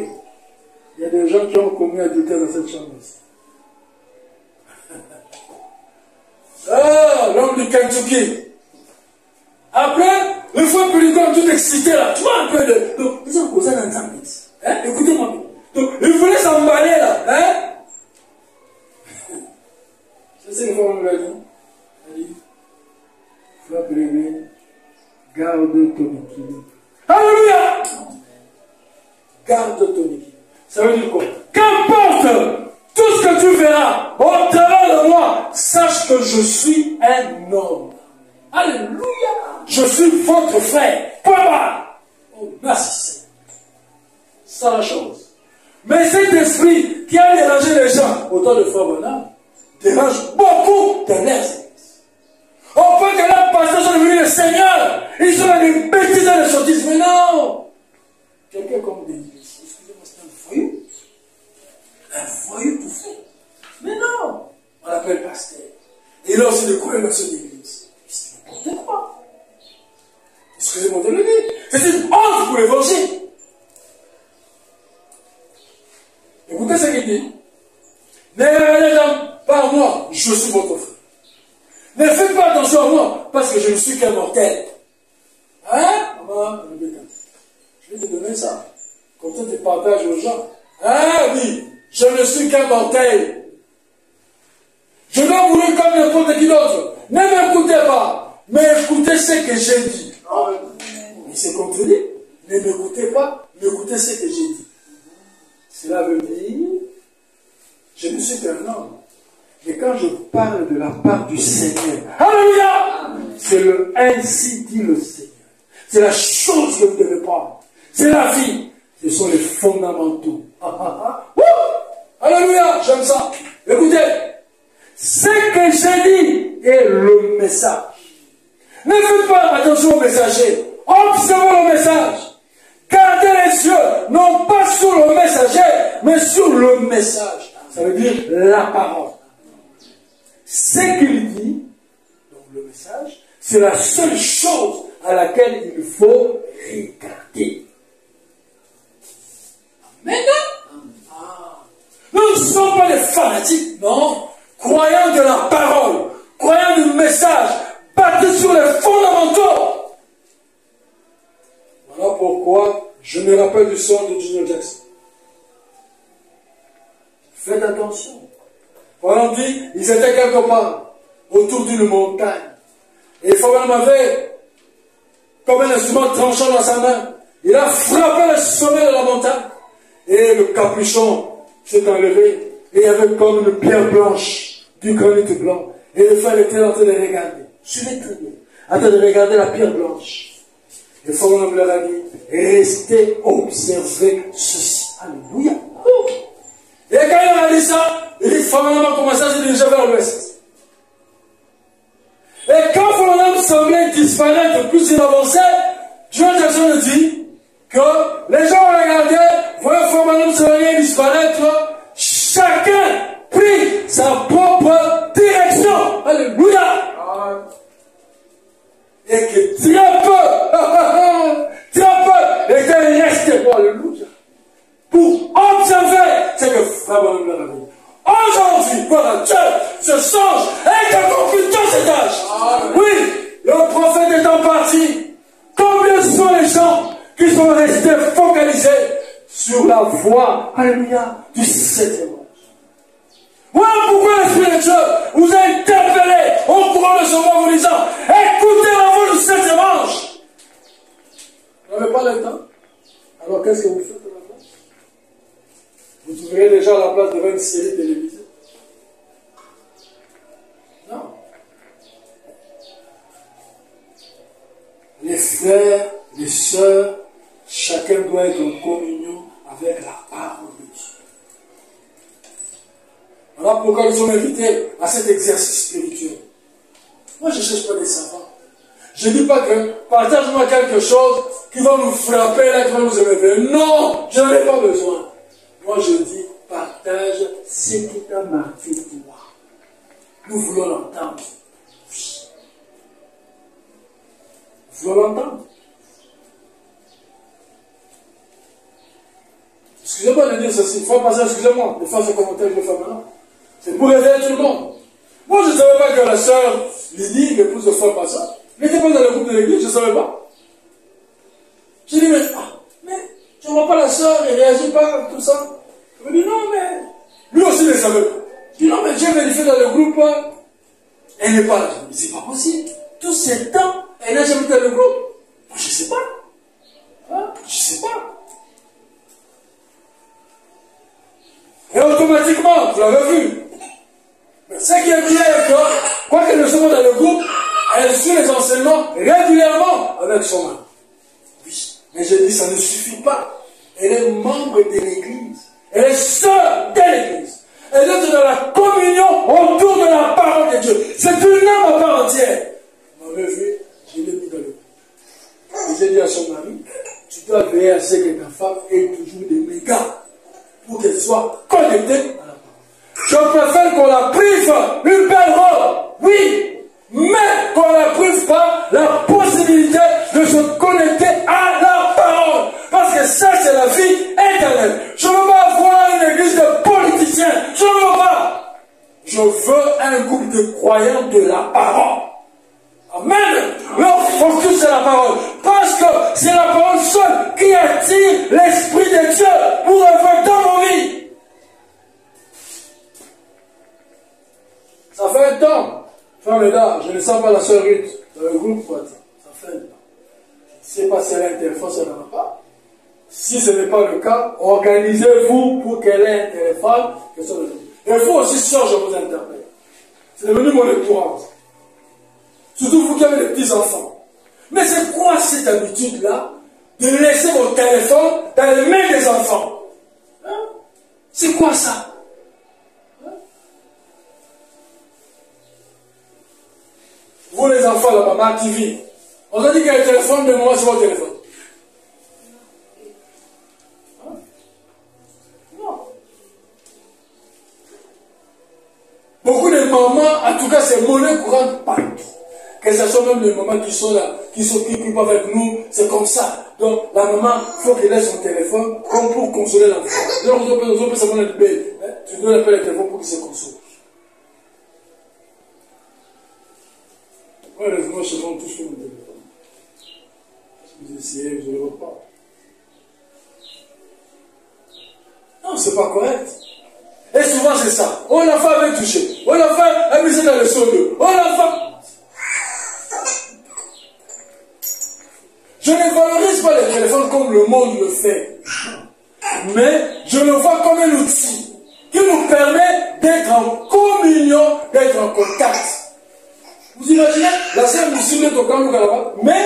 il y a des gens qui ont commis adultère dans cette chambre ici. L'homme du Kentucky. Après, le frère Pellegrini tout excité là. Tu vois un peu de. Donc, ils ont causé un ensemble. Hein? Écoutez-moi bien. Donc, il voulait s'emballer là. Hein? C'est ce que on lui a dit. Il a dit, frère Pellegrini, garde ton équilibre. Alléluia! Garde ton équilibre. Ça veut dire quoi? Qu'importe tout ce que tu verras au travers de moi, sache que je suis un homme. Alléluia! Je suis votre frère. Papa! Oh, merci. C'est ça la chose. Mais cet esprit qui a dérangé les gens, autant de fois bonheur, dérange beaucoup de leurs églises. Au point que là, pasteur sont devenus les seigneurs. Ils sont dans des bêtises et des sottises. Mais non! Quelqu'un comme des églises. Excusez-moi, c'est un voyou. Un voyou tout fait. Mais non! On l'appelle pasteur. Et là aussi, de quoi il a son église? C'est n'importe quoi. Excusez-moi de le dire. C'est une honte pour l'évangile. Écoutez ce qu'il dit. Ne regardez pas à moi, je suis votre frère. Ne faites pas attention à moi, parce que je ne suis qu'un mortel. Hein? Maman, je vais te donner ça. Comme ça, tu partages aux gens. Ah oui, je ne suis qu'un mortel. Je dois mourir comme n'importe qui d'autre. Ne m'écoutez pas, mais écoutez ce que j'ai dit. Mais c'est contredit. Ne m'écoutez pas, mais écoutez ce que j'ai dit. Cela veut dire, je ne suis qu'un homme. Mais quand je parle de la part du Seigneur, alléluia, c'est le ainsi dit le Seigneur. C'est la chose que vous devez prendre. C'est la vie. Ce sont les fondamentaux. Alléluia, j'aime ça. Écoutez, ce que j'ai dit est le message. Ne faites pas attention au messager. Observez le message. Gardez les yeux, non pas sur le messager, mais sur le message. Ça veut dire la parole. Ce qu'il dit, donc le message, c'est la seule chose à laquelle il faut regarder. Maintenant, nous ne sommes pas des fanatiques, non. Croyants de la parole, croyants du message, bâtis sur les fondamentaux. Voilà pourquoi je me rappelle du son de Junior Jackson. Faites attention. Voilà, on dit, ils étaient quelque part, autour d'une montagne. Et Fabian avait comme un instrument tranchant dans sa main. Il a frappé le sommet de la montagne. Et le capuchon s'est enlevé. Et il y avait comme une pierre blanche, du granit blanc. Et le frère était en train de regarder. Suivez très bien. En train de regarder la pierre blanche. Et Fabian leur a dit, restez observer ceci. Alléluia. Et quand il a dit ça, il dit, Fabian a commencé à se diriger vers l'ouest. Et quand Fabian semblait disparaître plus il avançait, Junior Jackson dit que les gens regardaient, voyaient Fabian se rien disparaître, chacun prit sa propre direction. Alléluia. Et et que très peu était resté pour alléluia, pour observer ce que Frère Branham leur avait dit. Aujourd'hui, voilà, Dieu se change et accomplit dans cet âge. Oui, le prophète étant parti, combien sont les gens qui sont restés focalisés sur la voie, alléluia, du 7e ange. Voilà pourquoi l'Esprit de Dieu vous a interpellé au courant de ce mois vous disant, écoutez la voix du 7e ange. Vous n'avez pas le temps? Alors qu'est-ce que vous faites à la place? Vous trouverez déjà à la place devant une série télévisée. Non. Les frères, les sœurs, chacun doit être en communion avec la parole de Dieu. Voilà pourquoi nous sommes invités à cet exercice spirituel. Moi, je ne cherche pas des savants. Je ne dis pas que partage-moi quelque chose qui va nous frapper, là, qui va nous élever. Non, je n'en ai pas besoin. Moi, je dis, partage ce qui t'a marqué toi. Nous voulons l'entendre. Nous voulons l'entendre. Excusez-moi de dire ceci. Il faut passer, excusez-moi, de faire ce commentaire que je fais maintenant. C'est pour aider tout le monde. Moi, je ne savais pas que la sœur Lydie, l'épouse de Frère Passat, n'était pas dans le groupe de l'église, je ne savais pas. J'ai dit, mais tu ne vois pas la sœur, elle ne réagit pas, tout ça. Il me dit, non, mais. Lui aussi ne savait pas. Je dis, non, mais j'ai vérifié dans le groupe, elle n'est pas là. Je dis, c'est pas possible. Tous ces temps, elle n'a jamais été dans le groupe. Moi, je ne sais pas. Hein? Je ne sais pas. Et automatiquement, vous l'avez vu. Mais ce qui est bien est que, quoi qu'elle ne soit pas dans le groupe, elle suit les enseignements régulièrement avec son mari. Oui. Mais je dis, ça ne suffit pas. Elle est membre de l'église. Elle est sœur de l'église. Elle est dans la communion autour de la parole de Dieu. C'est une âme à part entière. Vous m'avez vu, je l'ai mis dans le groupe. Et j'ai dit à son mari, tu dois veiller à ce que ta femme ait toujours des mégas pour qu'elle soit connectée à la parole. Je préfère qu'on la prive une belle robe, oui, mais qu'on ne la prive pas la possibilité de se connecter à la parole. Parce que ça, c'est la vie éternelle. Je ne veux pas avoir une église de politiciens. Je ne veux pas. Je veux un groupe de croyants de la parole. Amen. Leur focus c'est la parole. Parce que c'est la parole seule qui attire l'Esprit de Dieu pour œuvrer dans nos vies. Ça fait un temps. Frère Médard, je ne sens pas la sœur Ruth dans le groupe. Ça fait un temps. Je ne sais pas si elle a un téléphone, si elle n'en a pas. Si ce n'est pas le cas, organisez-vous pour qu'elle ait un téléphone. Et vous aussi, sœur, je vous interpelle. C'est devenu mon épouvante. Surtout vous qui avez des petits-enfants. Mais c'est quoi cette habitude-là de laisser votre téléphone dans les mains des enfants? Hein? C'est quoi ça? Hein? Vous les enfants, la maman TV, on a dit qu'il y a un téléphone, de moi sur votre téléphone. Hein? Non. Beaucoup de mamans, en tout cas c'est monnaie courante partout. Que ce soit même les mamans qui sont là, qui s'occupent avec nous, c'est comme ça. Donc la maman, il faut qu'elle ait son téléphone comme pour consoler l'enfant. Donc on peut simplement le bébé. Tu dois l'appeler le téléphone pour qu'il se console. Heureusement, chez moi, on touche sur le téléphone. Vous essayez, vous ne le voyez pas. Non, c'est pas correct. Et souvent c'est ça. Oh l'enfant avait touché. Oh l'enfant a mis ça dans le seau d'eau. Oh l'enfant. Je ne valorise pas les téléphones comme le monde le fait. Mais je le vois comme un outil qui nous permet d'être en communion, d'être en contact. Vous imaginez, la sœur musulmane est au camp là-bas, mais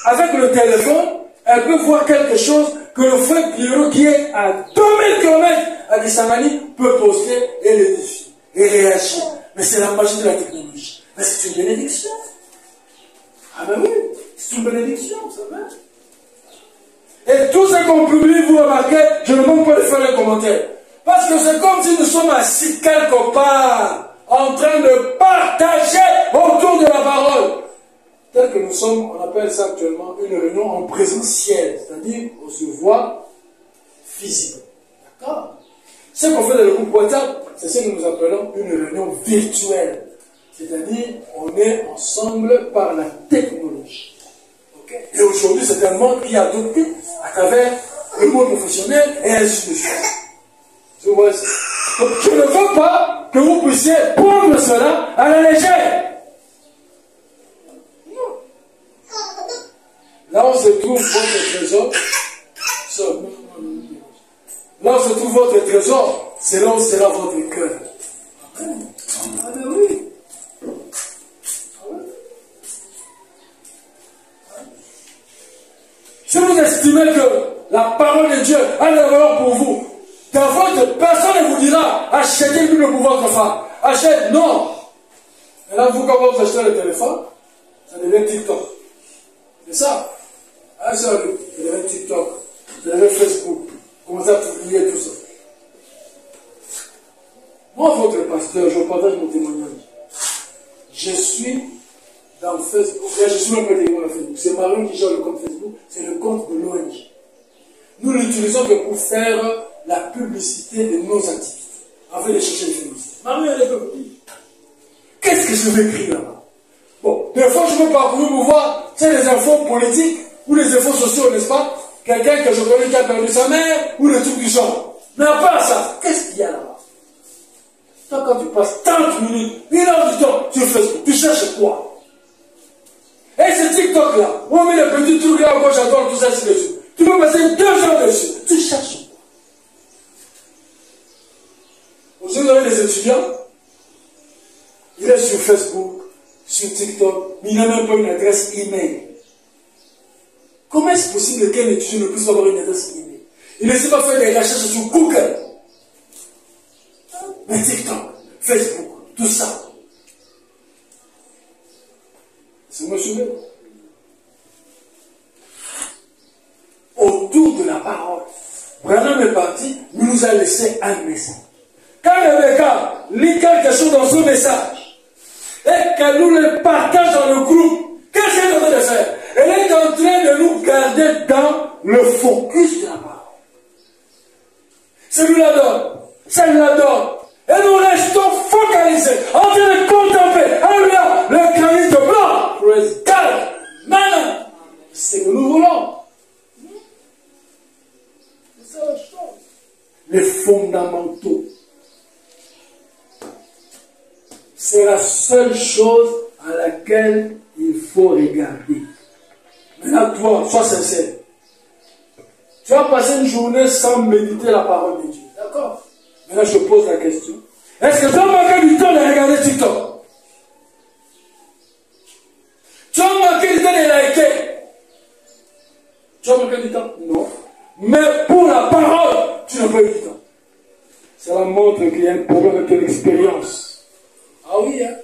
avec le téléphone, elle peut voir quelque chose que le frère Pierrot qui est à 2000 km à Kisangani peut poster et l'édifier et réagir. Mais c'est la magie de la technologie. Mais c'est une bénédiction. Ah ben oui, c'est une bénédiction, ça va. Et tout ce qu'on publie, vous remarquez, je ne manque pas de faire les commentaires. Parce que c'est comme si nous sommes assis quelque part, en train de partager autour de la parole. tel que nous sommes, on appelle ça actuellement une réunion en présentiel, c'est-à-dire on se voit physiquement. D'accord? Ce qu'on fait dans le groupe WhatsApp, c'est ce que nous appelons une réunion virtuelle. C'est-à-dire, on est ensemble par la technologie. Okay? Et aujourd'hui, c'est un monde qui a adopté à travers le monde professionnel et ainsi de suite. Donc, je ne veux pas que vous puissiez prendre cela à la légère. Là où se trouve votre trésor, là où se trouve votre trésor, c'est là où sera votre cœur. Amen. Ah ben oui. Si vous estimez que la parole de Dieu a de la valeur pour vous, dans votre personne ne vous dira achetez une Bible pour votre femme. Achète, non. Et là, vous, quand vous achetez le téléphone, ça devient TikTok. C'est ça. Ah, ça devient TikTok. Ça devient Facebook. Commencez à publier tout ça. Moi, votre pasteur, je partage mon témoignage. Je suis dans Facebook. Je suis même pas dans Facebook. C'est Marion qui gère le compte Facebook. C'est le compte de l'ONG. Nous l'utilisons que pour faire la publicité de nos activités. Afin de chercher les financements. Marion, elle est peu. Qu'est-ce que je vais écrire là-bas? Bon, des fois, je veux parcourir pour voir, c'est les infos politiques ou les infos sociaux, n'est-ce pas? Quelqu'un que je connais qui a perdu sa mère ou le truc du genre. Mais à part ça, qu'est-ce qu'il y a là-bas? Toi, quand tu passes 30 minutes, 1 heure du temps sur Facebook, tu cherches quoi? Et ce TikTok-là, où on met les petits trucs là, moi j'adore tout ça dessus. Tu peux passer 2 heures dessus. Tu cherches quoi? Vous avez des étudiants, il est sur Facebook, sur TikTok, mais il n'a même pas une adresse email. Comment est-ce possible qu'un étudiant ne puisse avoir une adresse email? Il ne sait pas faire des recherches sur Google. Mais TikTok, Facebook, tout ça. C'est moi je autour de la parole. Branham est parti, il nous a laissé un message. Quand Rebecca lit quelque chose dans son message, et qu'elle nous le partage dans le groupe, qu'est-ce qu'elle est en train de faire? Elle est en train de nous garder dans le focus de la parole. Celui-là donne, celle-là donne. Et nous restons focalisés, en train de contempler. Alléluia, le charisme de blanc. Praise God. Maintenant, c'est ce que nous voulons. C'est ça la chose. Les fondamentaux. C'est la seule chose à laquelle il faut regarder. Maintenant, toi, sois sincère. Tu vas passer une journée sans méditer la parole de Dieu. D'accord? Maintenant, je te pose la question. Est-ce que tu as manqué du temps de regarder TikTok? Tu as manqué du temps de liker? Tu as manqué du temps? Non. Mais pour la parole, tu n'as pas eu du temps. Cela montre qu'il y a un problème avec ton expérience. Ah oui, hein?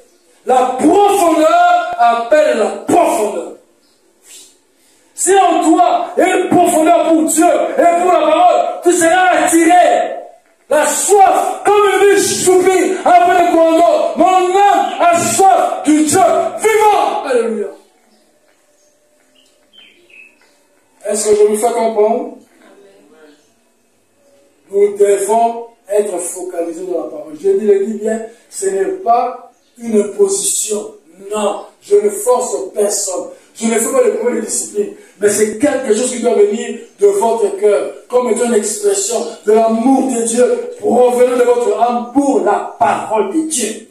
La profondeur appelle la profondeur. Si en toi il y a une profondeur pour Dieu et pour la parole, tu seras attiré. La soif, comme une biche soupire après le courant. Mon âme a soif du Dieu vivant. Alléluia. Est-ce que je me fais comprendre? Nous devons être focalisés dans la parole. Je dis bien, ce n'est pas une imposition. Non, je ne force personne. Je ne fais pas le problème de discipline. Mais c'est quelque chose qui doit venir de votre cœur, comme étant une expression de l'amour de Dieu provenant de votre âme pour la parole de Dieu.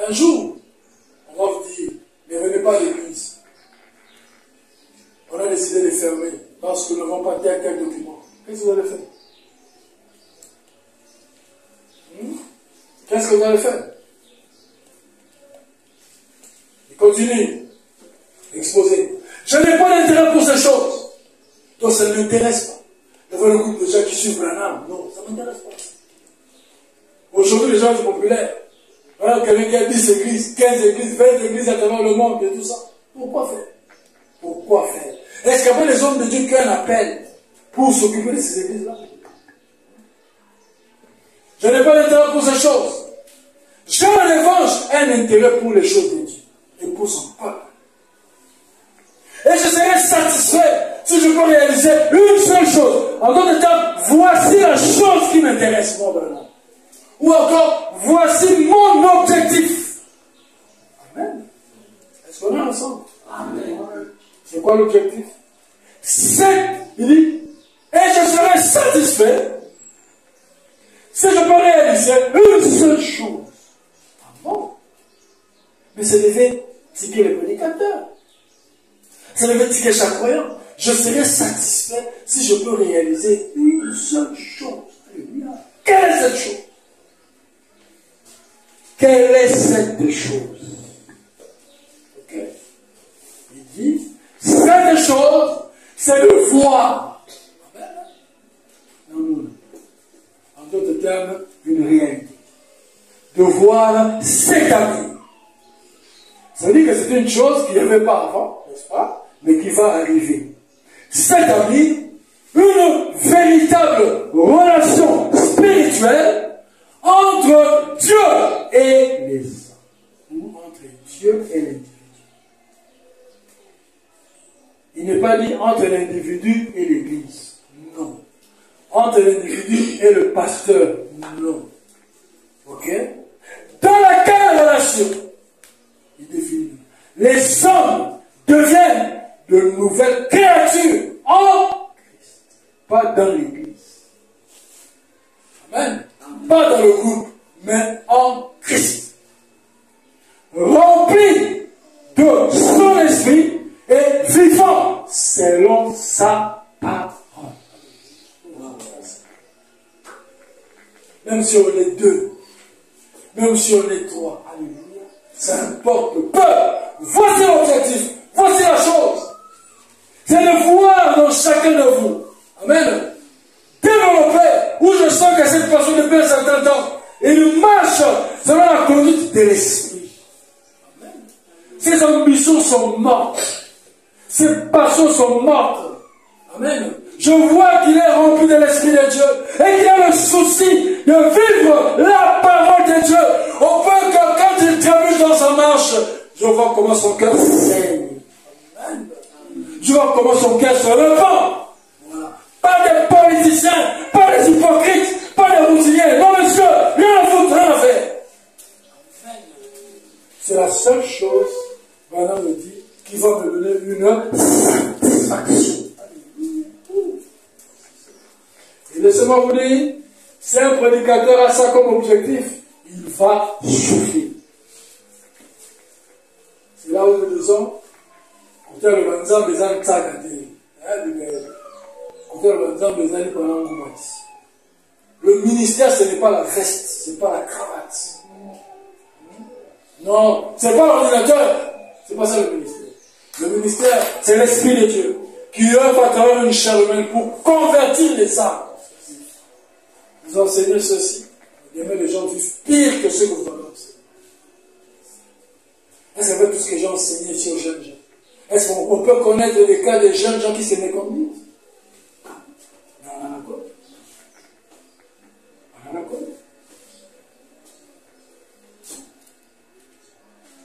Un jour, on va vous dire, ne venez pas à l'église. On a décidé de fermer parce que nous n'avons pas tel document. Qu'est-ce que vous allez faire? Qu'est-ce que vous allez faire? Il continue. Exposer. Je n'ai pas d'intérêt pour ces choses. Donc ça ne m'intéresse pas. D'avoir le groupe de gens qui suivent Branham. Non, ça ne m'intéresse pas. Aujourd'hui, les gens sont populaires. Voilà, quelqu'un qui a 10 églises, 15 églises, 20 églises à travers le monde et tout ça. Pourquoi faire? Pourquoi faire? Est-ce qu'après les hommes de Dieu qui ont un appel pour s'occuper de ces églises-là? Je n'ai pas d'intérêt pour ces choses. Jean en revanche a un intérêt pour les choses de Dieu et pour son peuple. Et je serai satisfait si je peux réaliser une seule chose. En d'autres termes, voici la chose qui m'intéresse, moi, vraiment. Ou encore, voici mon objectif. Amen. Est-ce qu'on est ensemble? Amen. C'est quoi l'objectif? Il dit, et je serai satisfait si je peux réaliser une seule chose. Ah bon? Mais ça devait tiquer les prédicateurs. Ça devait tiquer chaque croyant. Je serai satisfait si je peux réaliser une seule chose. Alléluia. Quelle est cette chose? Quelle est cette chose? Ok. Il dit, cette chose, c'est de voir. Non. En d'autres termes, une réalité. De voir s'établir. Ça veut dire que c'est une chose qu'il n'y avait pas avant, n'est-ce pas? Mais qui va arriver. S'établir une véritable relation spirituelle entre Dieu et les hommes. Ou entre Dieu et l'individu. Il n'est pas dit entre l'individu et l'église. Non. Entre l'individu et le pasteur. Non. Ok? Dans laquelle relation? Il définit. Les hommes deviennent de nouvelles créatures en Christ. Pas dans l'église. Amen. Pas dans le groupe, mais en Christ. Remplis de son esprit et vivant selon sa parole. Même si on est deux, même si on est trois, alléluia, ça importe peu. Voici l'objectif, voici la chose. C'est de voir dans chacun de vous, amen, développer, où je sens que cette personne depuis un certain temps, il marche selon la conduite de l'esprit. Ses ambitions sont mortes. Ses passions sont mortes. Amen. Je vois qu'il est rempli de l'Esprit de Dieu et qu'il a le souci de vivre la parole de Dieu. Au point que quand il trébuche dans sa marche, je vois comment son cœur saigne. Amen. Je vois comment son cœur se repent. Voilà. Pas des politiciens, pas des hypocrites, pas des routiniers. Non, monsieur, rien à foutre, rien à faire. C'est la seule chose, Branham me dit, qui va me donner une satisfaction. Et laissez-moi vous dire, si un prédicateur a ça comme objectif, il va souffrir. C'est là où nous disons, le ministère, ce n'est pas la veste, ce n'est pas la cravate. Non, ce n'est pas l'ordinateur, c'est pas ça le ministère. Le ministère, c'est l'Esprit de Dieu qui œuvre à travers une chair humaine pour convertir les âmes. Vous enseignez ceci, aimez les gens vivent pire que ceux que vous avez enseignés. Est-ce que tout ce que j'ai enseigné ici aux jeunes gens? Est-ce qu'on peut connaître les cas des jeunes gens qui se méconduisent? Non, on en a quoi? On en a quoi?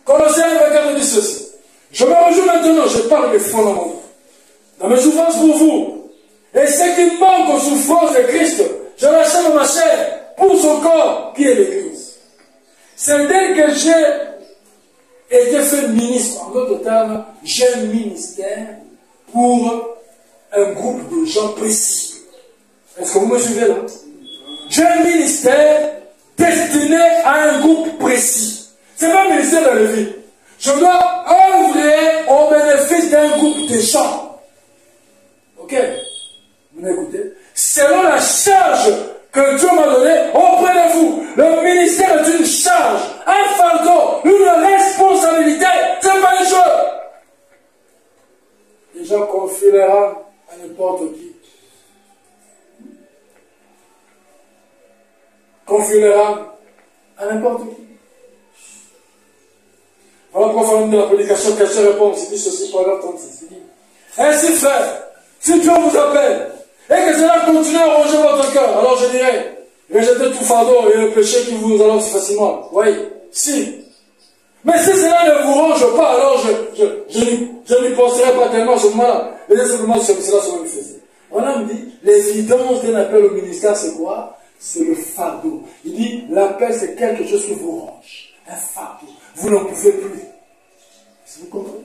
Colossiens 24 dit ceci. Je me réjouis maintenant, je parle des fondamentaux. Dans mes souffrances pour vous. Et ce qui manque aux souffrances de Christ, je l'achète dans ma chair pour son corps qui est l'Église. C'est dès que j'ai été fait ministre, en d'autres termes, j'ai un ministère pour un groupe de gens précis. Est-ce que vous me suivez là? J'ai un ministère destiné à un groupe précis. Ce n'est pas un ministère dans la vie. Je dois œuvrer au bénéfice d'un groupe de gens. Ok? Vous m'écoutez? Selon la charge que Dieu m'a donnée auprès de vous. Le ministère est une charge, un fardeau, une responsabilité. Ce n'est pas un jeu. Les gens confient leur âme à n'importe qui. Confient leur âme à n'importe qui. Voilà pourquoi on dit dans la prédication, question-réponse, il dit ceci, paragraphe 36. Il dit, ainsi frère, si Dieu vous appelle, et que cela continue à ronger votre cœur, alors je dirais, rejetez tout fardeau et le péché qui vous allons si facilement. Oui, si. Mais si cela ne vous range pas, alors je n'y penserai pas tellement à ce moment-là. Et simplement cela se manifester. On a dit, l'évidence d'un appel au ministère, c'est quoi? C'est le fardeau. Il dit, l'appel, c'est quelque chose qui vous range. Un fardeau. Vous n'en pouvez plus. Est-ce que vous comprenez?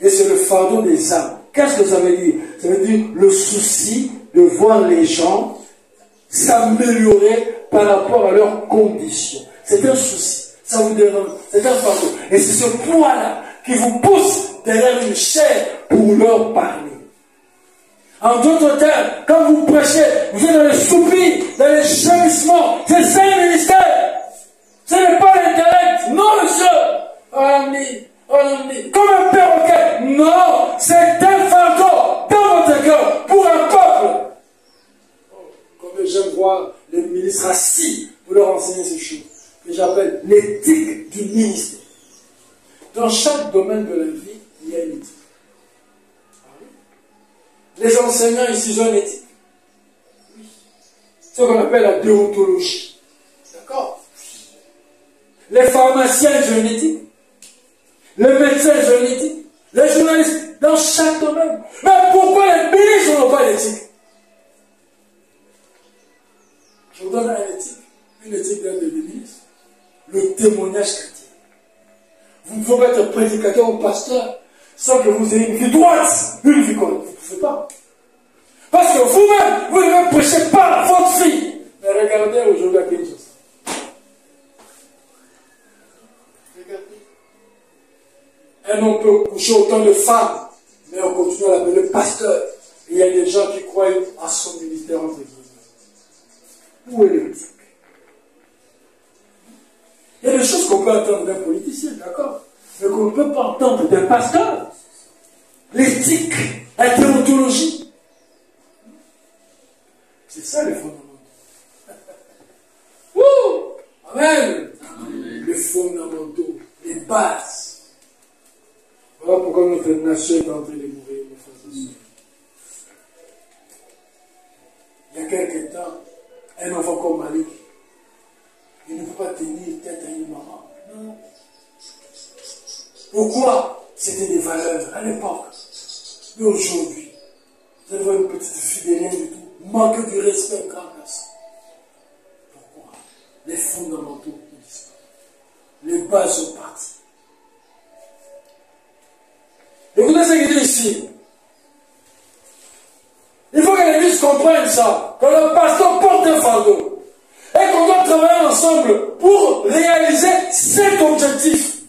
Et c'est le fardeau des âmes. Qu'est-ce que ça veut dire? Ça veut dire le souci de voir les gens s'améliorer par rapport à leurs conditions. C'est un souci. Ça vous dérange. C'est un fardeau. Et c'est ce poids-là qui vous pousse derrière une chair pour leur parler. En d'autres termes, quand vous prêchez, vous êtes dans les soupirs, dans les gémissements. C'est ça le ministère. Ce n'est pas l'intellect. Non, monsieur. Comme un perroquet. Non, c'est un fardeau dans votre cœur pour un peuple. Comme j'aime voir les ministres assis pour leur enseigner ces choses, que j'appelle l'éthique du ministère. Dans chaque domaine de la vie, il y a une éthique. Les enseignants ici ont une éthique. Oui. Ce qu'on appelle la déontologie. D'accord? Les pharmaciens ont une éthique. Les médecins ont une éthique. Les journalistes, dans chaque domaine. Mais pourquoi les ministres n'ont pas d'éthique? Je vous donne une éthique d'un des ministres. Le témoignage chrétien. Vous ne pouvez pas être prédicateur ou pasteur sans que vous ayez une vie droite, une vie correcte. Vous ne pouvez pas. Parce que vous-même, vous ne prêchez pas votre vie. Mais regardez aujourd'hui à Kinshasa. Regardez. Un homme peut coucher autant de femmes, mais on continue à l'appeler pasteur. Et il y a des gens qui croient à son ministère entre guillemets. Où est l'éthique? Il y a des choses qu'on peut entendre d'un politicien, d'accord, mais qu'on ne peut pas entendre d'un pasteur. L'éthique, la déontologie. C'est ça les fondamentaux. Amen. Amen. Les fondamentaux, les bases. Voilà pourquoi notre nation est en train de mourir, mes frères et sœurs. Il y a quelques temps, un enfant comme Malik, il ne peut pas tenir tête à une maman. Non. Pourquoi? C'était des valeurs à l'époque. Mais aujourd'hui, vous allez voir une petite fille de rien du tout, manque du respect, un grand garçon. Pourquoi? Les fondamentaux de l'histoire. Les bases sont parties. Écoutez ce qu'il dit ici. Il faut que l'Église comprenne ça, que le pasteur porte un fardeau. Et qu'on doit travailler ensemble pour réaliser cet objectif.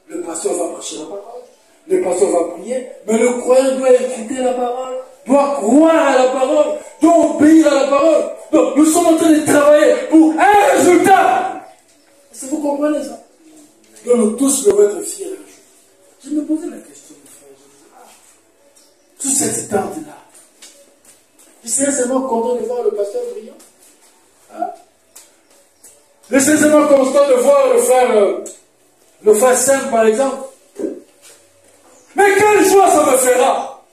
Le pasteur va prêcher la parole, le pasteur va prier, mais le croyant doit écouter la parole, doit croire à la parole, doit obéir à la parole. Donc nous sommes en train de travailler pour un résultat. Est-ce que vous comprenez ça? Donc nous tous devons être fiers un jour. Je me posais la question, mes frères. Toute cette tente-là. Je suis sincèrement content de voir le pasteur brillant. Hein? Je suis sincèrement content de voir le frère Saint, par exemple. Mais quelle joie ça me fera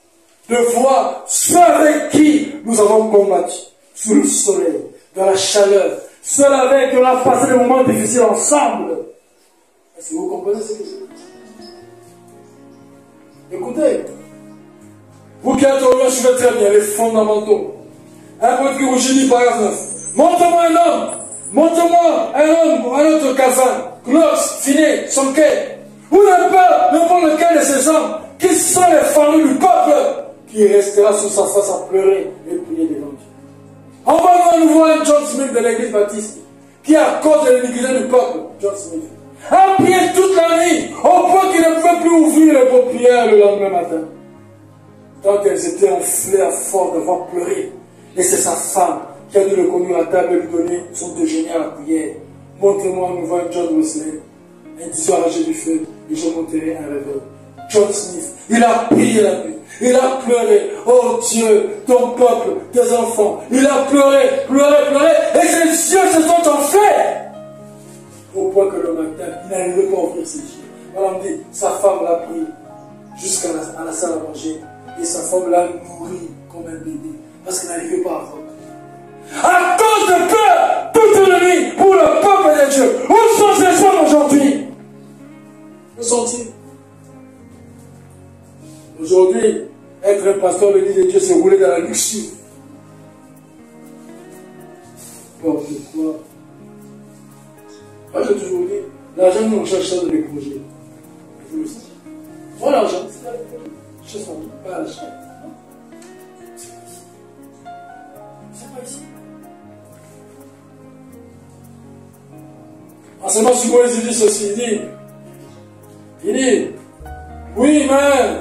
de voir ceux avec qui nous avons combattu, sous le soleil, dans la chaleur, ceux avec qui on a passé des moments difficiles ensemble. Est-ce que vous comprenez ce que je dis? Écoutez, vous qui êtes au loin, suivez très bien les fondamentaux. Un poète qui vous dit, paragraphe 9. Montre-moi un autre Kazan, Gloss, Finet, Sonke, ou n'importe lequel de ces hommes qui sont les familles du peuple qui restera sur sa face à pleurer et prier devant Dieu. Envoie-moi à nouveau un John Smith de l'église baptiste qui, à cause de l'iniquité du peuple, John Smith, a prié toute la nuit au point qu'il ne pouvait plus ouvrir les paupières le lendemain matin. Tant elles étaient enflées à force d'avoir pleuré. Et c'est sa femme qui a dû le conduire à table et lui donner son déjeuner à la prière. Montrez-moi un nouveau John Wesley, un tissu arraché du feu, et je monterai un réveil. John Smith, il a prié la nuit, il a pleuré. Oh Dieu, ton peuple, tes enfants, il a pleuré, et ses yeux se sont enflés. Au point que le matin, il n'arrivait pas à ouvrir ses yeux. Alors on dit, sa femme l'a pris jusqu'à la salle à manger, et sa femme l'a nourri comme un bébé, parce qu'elle n'arrivait pas à vendre. À cause de peur, toute la nuit, pour le peuple de Dieu. Où sont ces hommes aujourd'hui? Où sont-ils? Aujourd'hui, être un pasteur de l'Église de Dieu, c'est rouler dans la luxure. N'importe quoi. Moi, j'ai toujours dit, l'argent, nous, on cherche ça de l'étranger. Moi, l'argent, c'est la l'étranger. Je sais pas l'argent. C'est pas ici. Enseignement sur Moïse, il dit ceci, il dit, oui, mais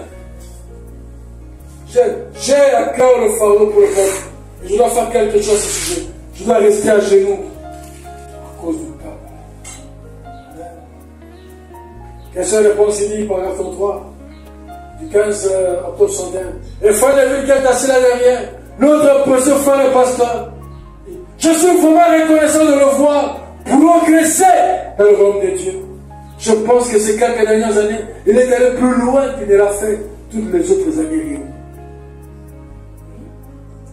j'ai à cœur le fardeau pour le peuple. Et je dois faire quelque chose à ce sujet. Je dois rester à genoux à cause du peuple. Quelle seule réponse il dit, paragraphe 33, du 15 octobre 61. Et frère de lui qui est assis là derrière, notre précieux frère le pasteur. Je suis vraiment reconnaissant de le voir progresser dans le royaume de Dieu. Je pense que ces quelques dernières années, il est allé plus loin qu'il ne l'a fait toutes les autres années réunies.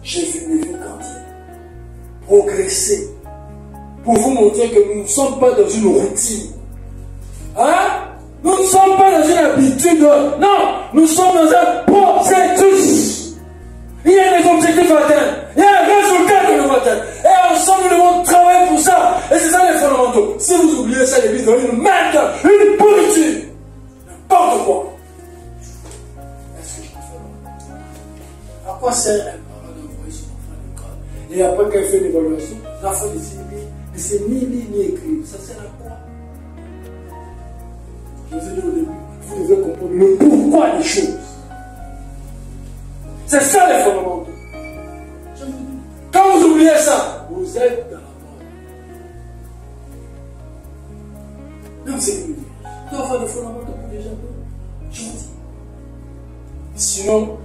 J'ai vu mes vies grandir, progresser, pour vous montrer que nous ne sommes pas dans une routine. Hein? Nous ne sommes pas dans une habitude. Non, nous sommes dans un processus. Il y a des objectifs à atteindre. Il y a un résultat que nous devons atteindre. Et ensemble, nous devons travailler pour ça. Et c'est ça les fondamentaux. Si vous oubliez ça, l'église devient une merde, une pourriture. N'importe quoi. Est-ce que je peux faire? À quoi sert un parent d'envoyer son enfant à l'école? Et après, quand il fait l'évaluation, l'enfant ne sait ni écrire. Ça sert à quoi? Je vous ai dit au début, vous devez comprendre le pourquoi des choses. C'est ça les fondamentaux. Quand vous oubliez ça, vous êtes dans la mort. Donc c'est une idée. Il doit y avoir des fondamentaux pour les gens. Je vous dis. Sinon,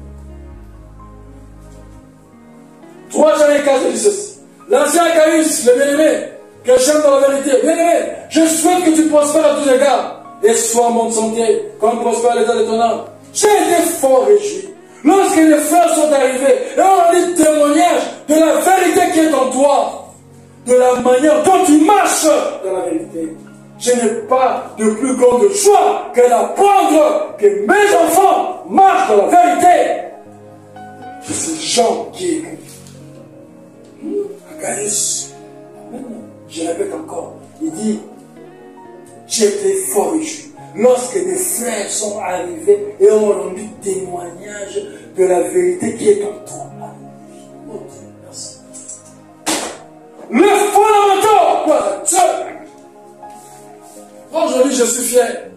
3 Jean et 4 dit ceci. L'ancien Caïus, le bien-aimé, que j'aime dans la vérité. Bien-aimé, je souhaite que tu prospères à tous égards et sois en bonne santé, comme prospère l'état de ton âme. J'ai été fort réjoui lorsque les frères sont arrivés et on a dit témoignage de la vérité qui est en toi, de la manière dont tu marches dans la vérité. Je n'ai pas de plus grande joie que d'apprendre que mes enfants marchent dans la vérité. C'est Jean qui écrit. Agaius, je répète encore, il dit, j'étais fort réjoui lorsque des frères sont arrivés et ont rendu témoignage de la vérité qui est en toi. Merci. Le fondamental doit Dieu. Aujourd'hui, je suis fier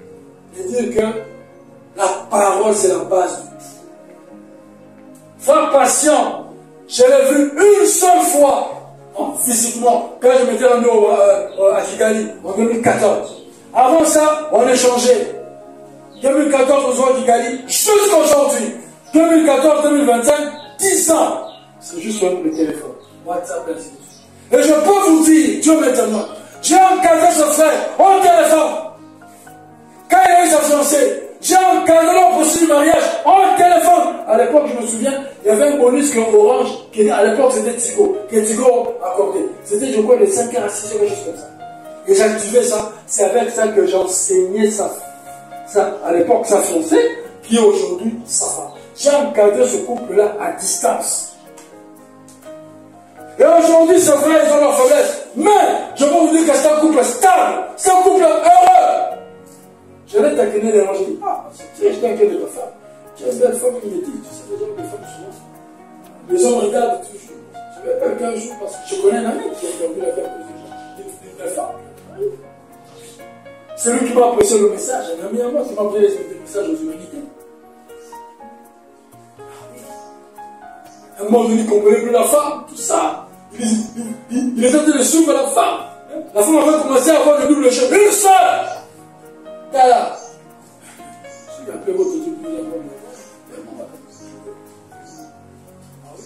de dire que la parole, c'est la base de tout. Frère patient, je l'ai vu une seule fois, physiquement, quand je m'étais rendu à Kigali, en 2014. Avant ça, on a changé. 2014, on se voit à Kigali, jusqu'aujourd'hui. 2014-2025, 10 ans. C'est juste le téléphone. WhatsApp, ainsi de suite. Et je peux vous dire, Dieu maintenant, j'ai encadré ce frère au téléphone. Quand il a eu sa fiancée, j'ai encadré le processus du mariage au téléphone. À l'époque, je me souviens, il y avait un bonus que Orange, qui à l'époque c'était Tigo, que Tigo accordait. C'était, je crois, de 5h à 6h, quelque chose comme ça. Et j'activais ça, c'est avec ça que j'enseignais ça, à l'époque, sa fiancée, qui est aujourd'hui sa femme. J'ai encadré ce couple-là à distance. Et aujourd'hui, c'est vrai, ils ont leur faiblesse. Mais, je peux vous dire que c'est un couple stable, c'est un couple heureux. Je l'ai taquiné les gens, je dis, ah, je t'inquiète de ta femme. Tu es une belle femme qui me dit, tu sais, les hommes, les femmes souvent. Les hommes regardent toujours. Je vais appeler un jour parce que je connais un ami qui a perdu la vie à cause d'une belle femme. C'est lui qui m'a apprécié le message, un ami à moi qui m'a apprécié le message aux humanités. À un moment donné, il ne comprenait plus la femme, tout ça. Il était en train de suivre la femme. La femme avait commencé à avoir le double chef. Une seule! Voilà. Je vais appeler votre Dieu pour lui avoir ah oui,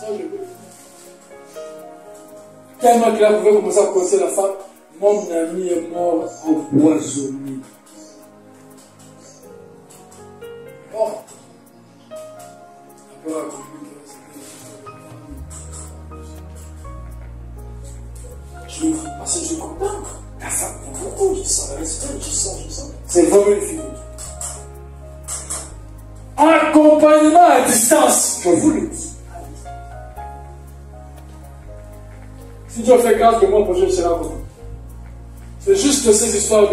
ça je veux. Tellement qu'il a pouvait commencer à connaître la femme, mon ami est mort empoisonné. Mort. accompagnement à distance. Je vous le dis. Si Dieu fait grâce de mon projet, c'est là. C'est juste ces histoires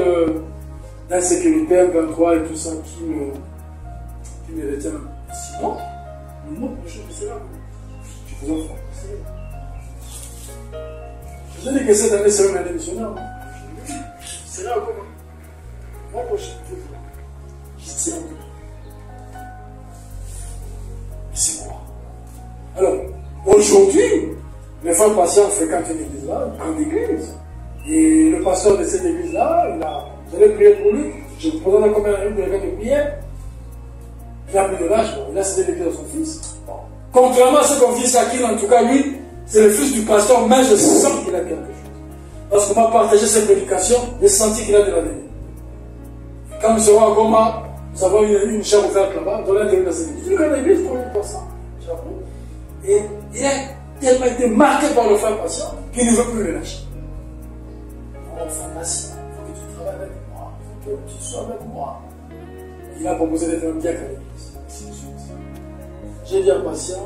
d'insécurité, M23 et tout ça qui me retiennent. Sinon, le monde prochain, c'est là. Je vous en prie. Je dis que cette année, c'est une année missionnaire. C'est là comment? Mon prochain, c'est là. C'est moi. Alors, aujourd'hui, les femmes patients fréquentent une église là, une grande église. Et le pasteur de cette église-là, vous allez prier pour lui. Je vous présente combien de prières. Il a pris de l'âge, il a cédé l'église à son fils. Bon. Contrairement à ce qu'on dit à qui, en tout cas, lui, c'est le fils du pasteur, mais je sens qu'il a quelque chose. Parce qu'on m'a partagé cette prédication, j'ai senti qu'il a de la vie. Quand nous serons en coma, nous avons une chambre ouverte là-bas, nous allons intervenir dans cette église. Une grande église pour une personne. Et il a tellement été marqué par le frère patient qu'il ne veut plus le lâcher. Oh, pharmacien, il faut que tu travailles avec moi, il faut que tu sois avec moi. Il a proposé d'être un diacre à l'église. J'ai dit à patient,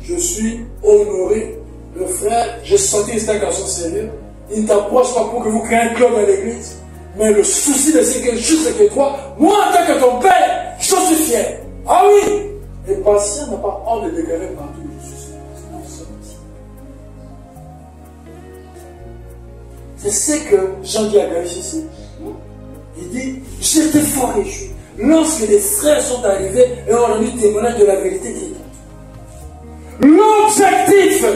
je suis honoré. Le frère, j'ai senti que c'est un garçon sérieux. Il ne t'approche pas pour que vous créez un club à l'église. Mais le souci de ce que je sais que toi, moi en tant que ton père, je suis fier. Ah oui! Et patient n'a pas honte de déclarer partout où je suis. C'est ce que Jean-Guy a gagné ici. Il dit, j'étais fort réjoui lorsque les frères sont arrivés et ont rendu témoignage de la vérité qui est. L'objectif,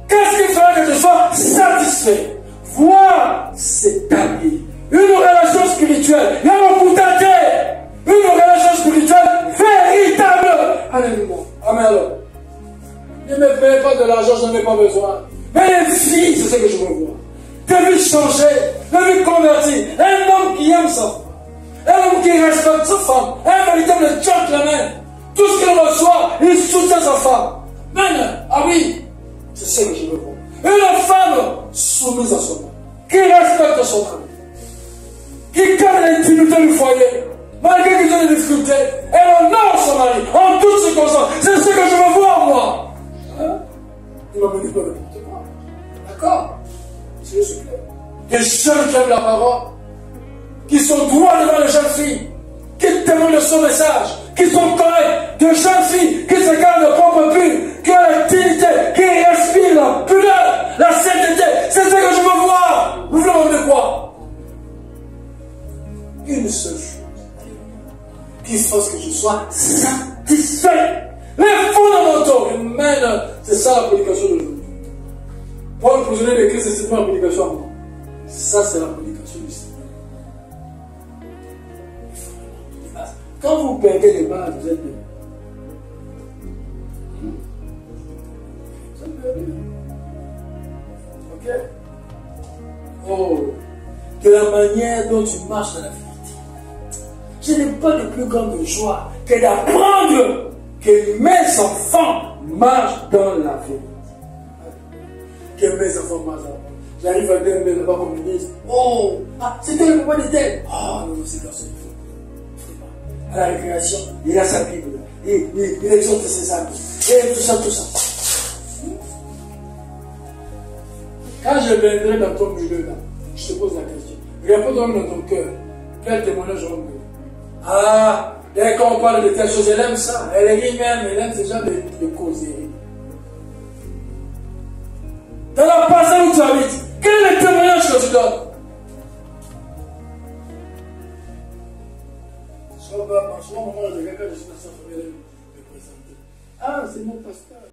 qu'est-ce qui fera que je sois satisfait? Voir s'établir une relation spirituelle. Il y a beaucoup d'intérêt. Une relation spirituelle véritable. Alléluia. Amen alors. Ne me payez pas de l'argent, je n'en ai pas besoin. Mais les filles, c'est ce que je veux voir. Des vies changées, des vies converties. Un homme qui aime sa femme. Un homme qui respecte sa femme. Un véritable gentleman. Tout ce qu'il reçoit, il soutient sa femme. Maintenant, ah oui, c'est ce que je veux voir. Une femme soumise à son mari, qui respecte son mari, qui garde l'intimité du foyer, malgré qu'il ait des difficultés, elle honore son mari en toutes circonstances. C'est ce que je veux voir, moi. Hein? Il m'a venu pour n'importe quoi. D'accord? C'est ce clair. Des jeunes qui aiment la parole, qui sont droits devant les jeunes filles, qui témoignent de son message, qui sont corrects, de jeunes filles qui se gardent de propre pur, qui ont la dignité, qui respirent la pudeur, la sainteté. C'est ce que je veux voir. Vous voulez voir de quoi? Une seule chose qui fasse que je sois satisfait. Les fondamentaux. Amen. C'est ça la prédication d'aujourd'hui. Pour le prisonnier de Christ, c'est pas la prédication à moi. Ça, c'est la prédication du Seigneur. Quand vous perdez les bases, vous êtes perdu. Vous êtes perdu. Ok? Oh, de la manière dont tu marches dans la vérité. Je n'ai pas de plus grande joie que d'apprendre que mes enfants marchent dans la vérité. Que mes enfants marchent dans la vérité. J'arrive à dire, mais là-bas, comme ils disent, oh, c'était le papa de tel. Oh, non, c'est comme ça, il faut. À la récréation, il a sa Bible, il exhorte ses amis, et tout ça, tout ça. Quand je viendrai dans ton milieu là, je te pose la question. Réponds-moi dans ton cœur. Quel témoignage on veut? Ah, dès qu'on parle de telle chose, elle aime ça. Elle rit même, elle aime ce genre de causerie. Dans la personne où tu habites, quel est le témoignage que tu donnes? Souvent, moi, je suis dans le présenter. Ah, c'est mon pasteur.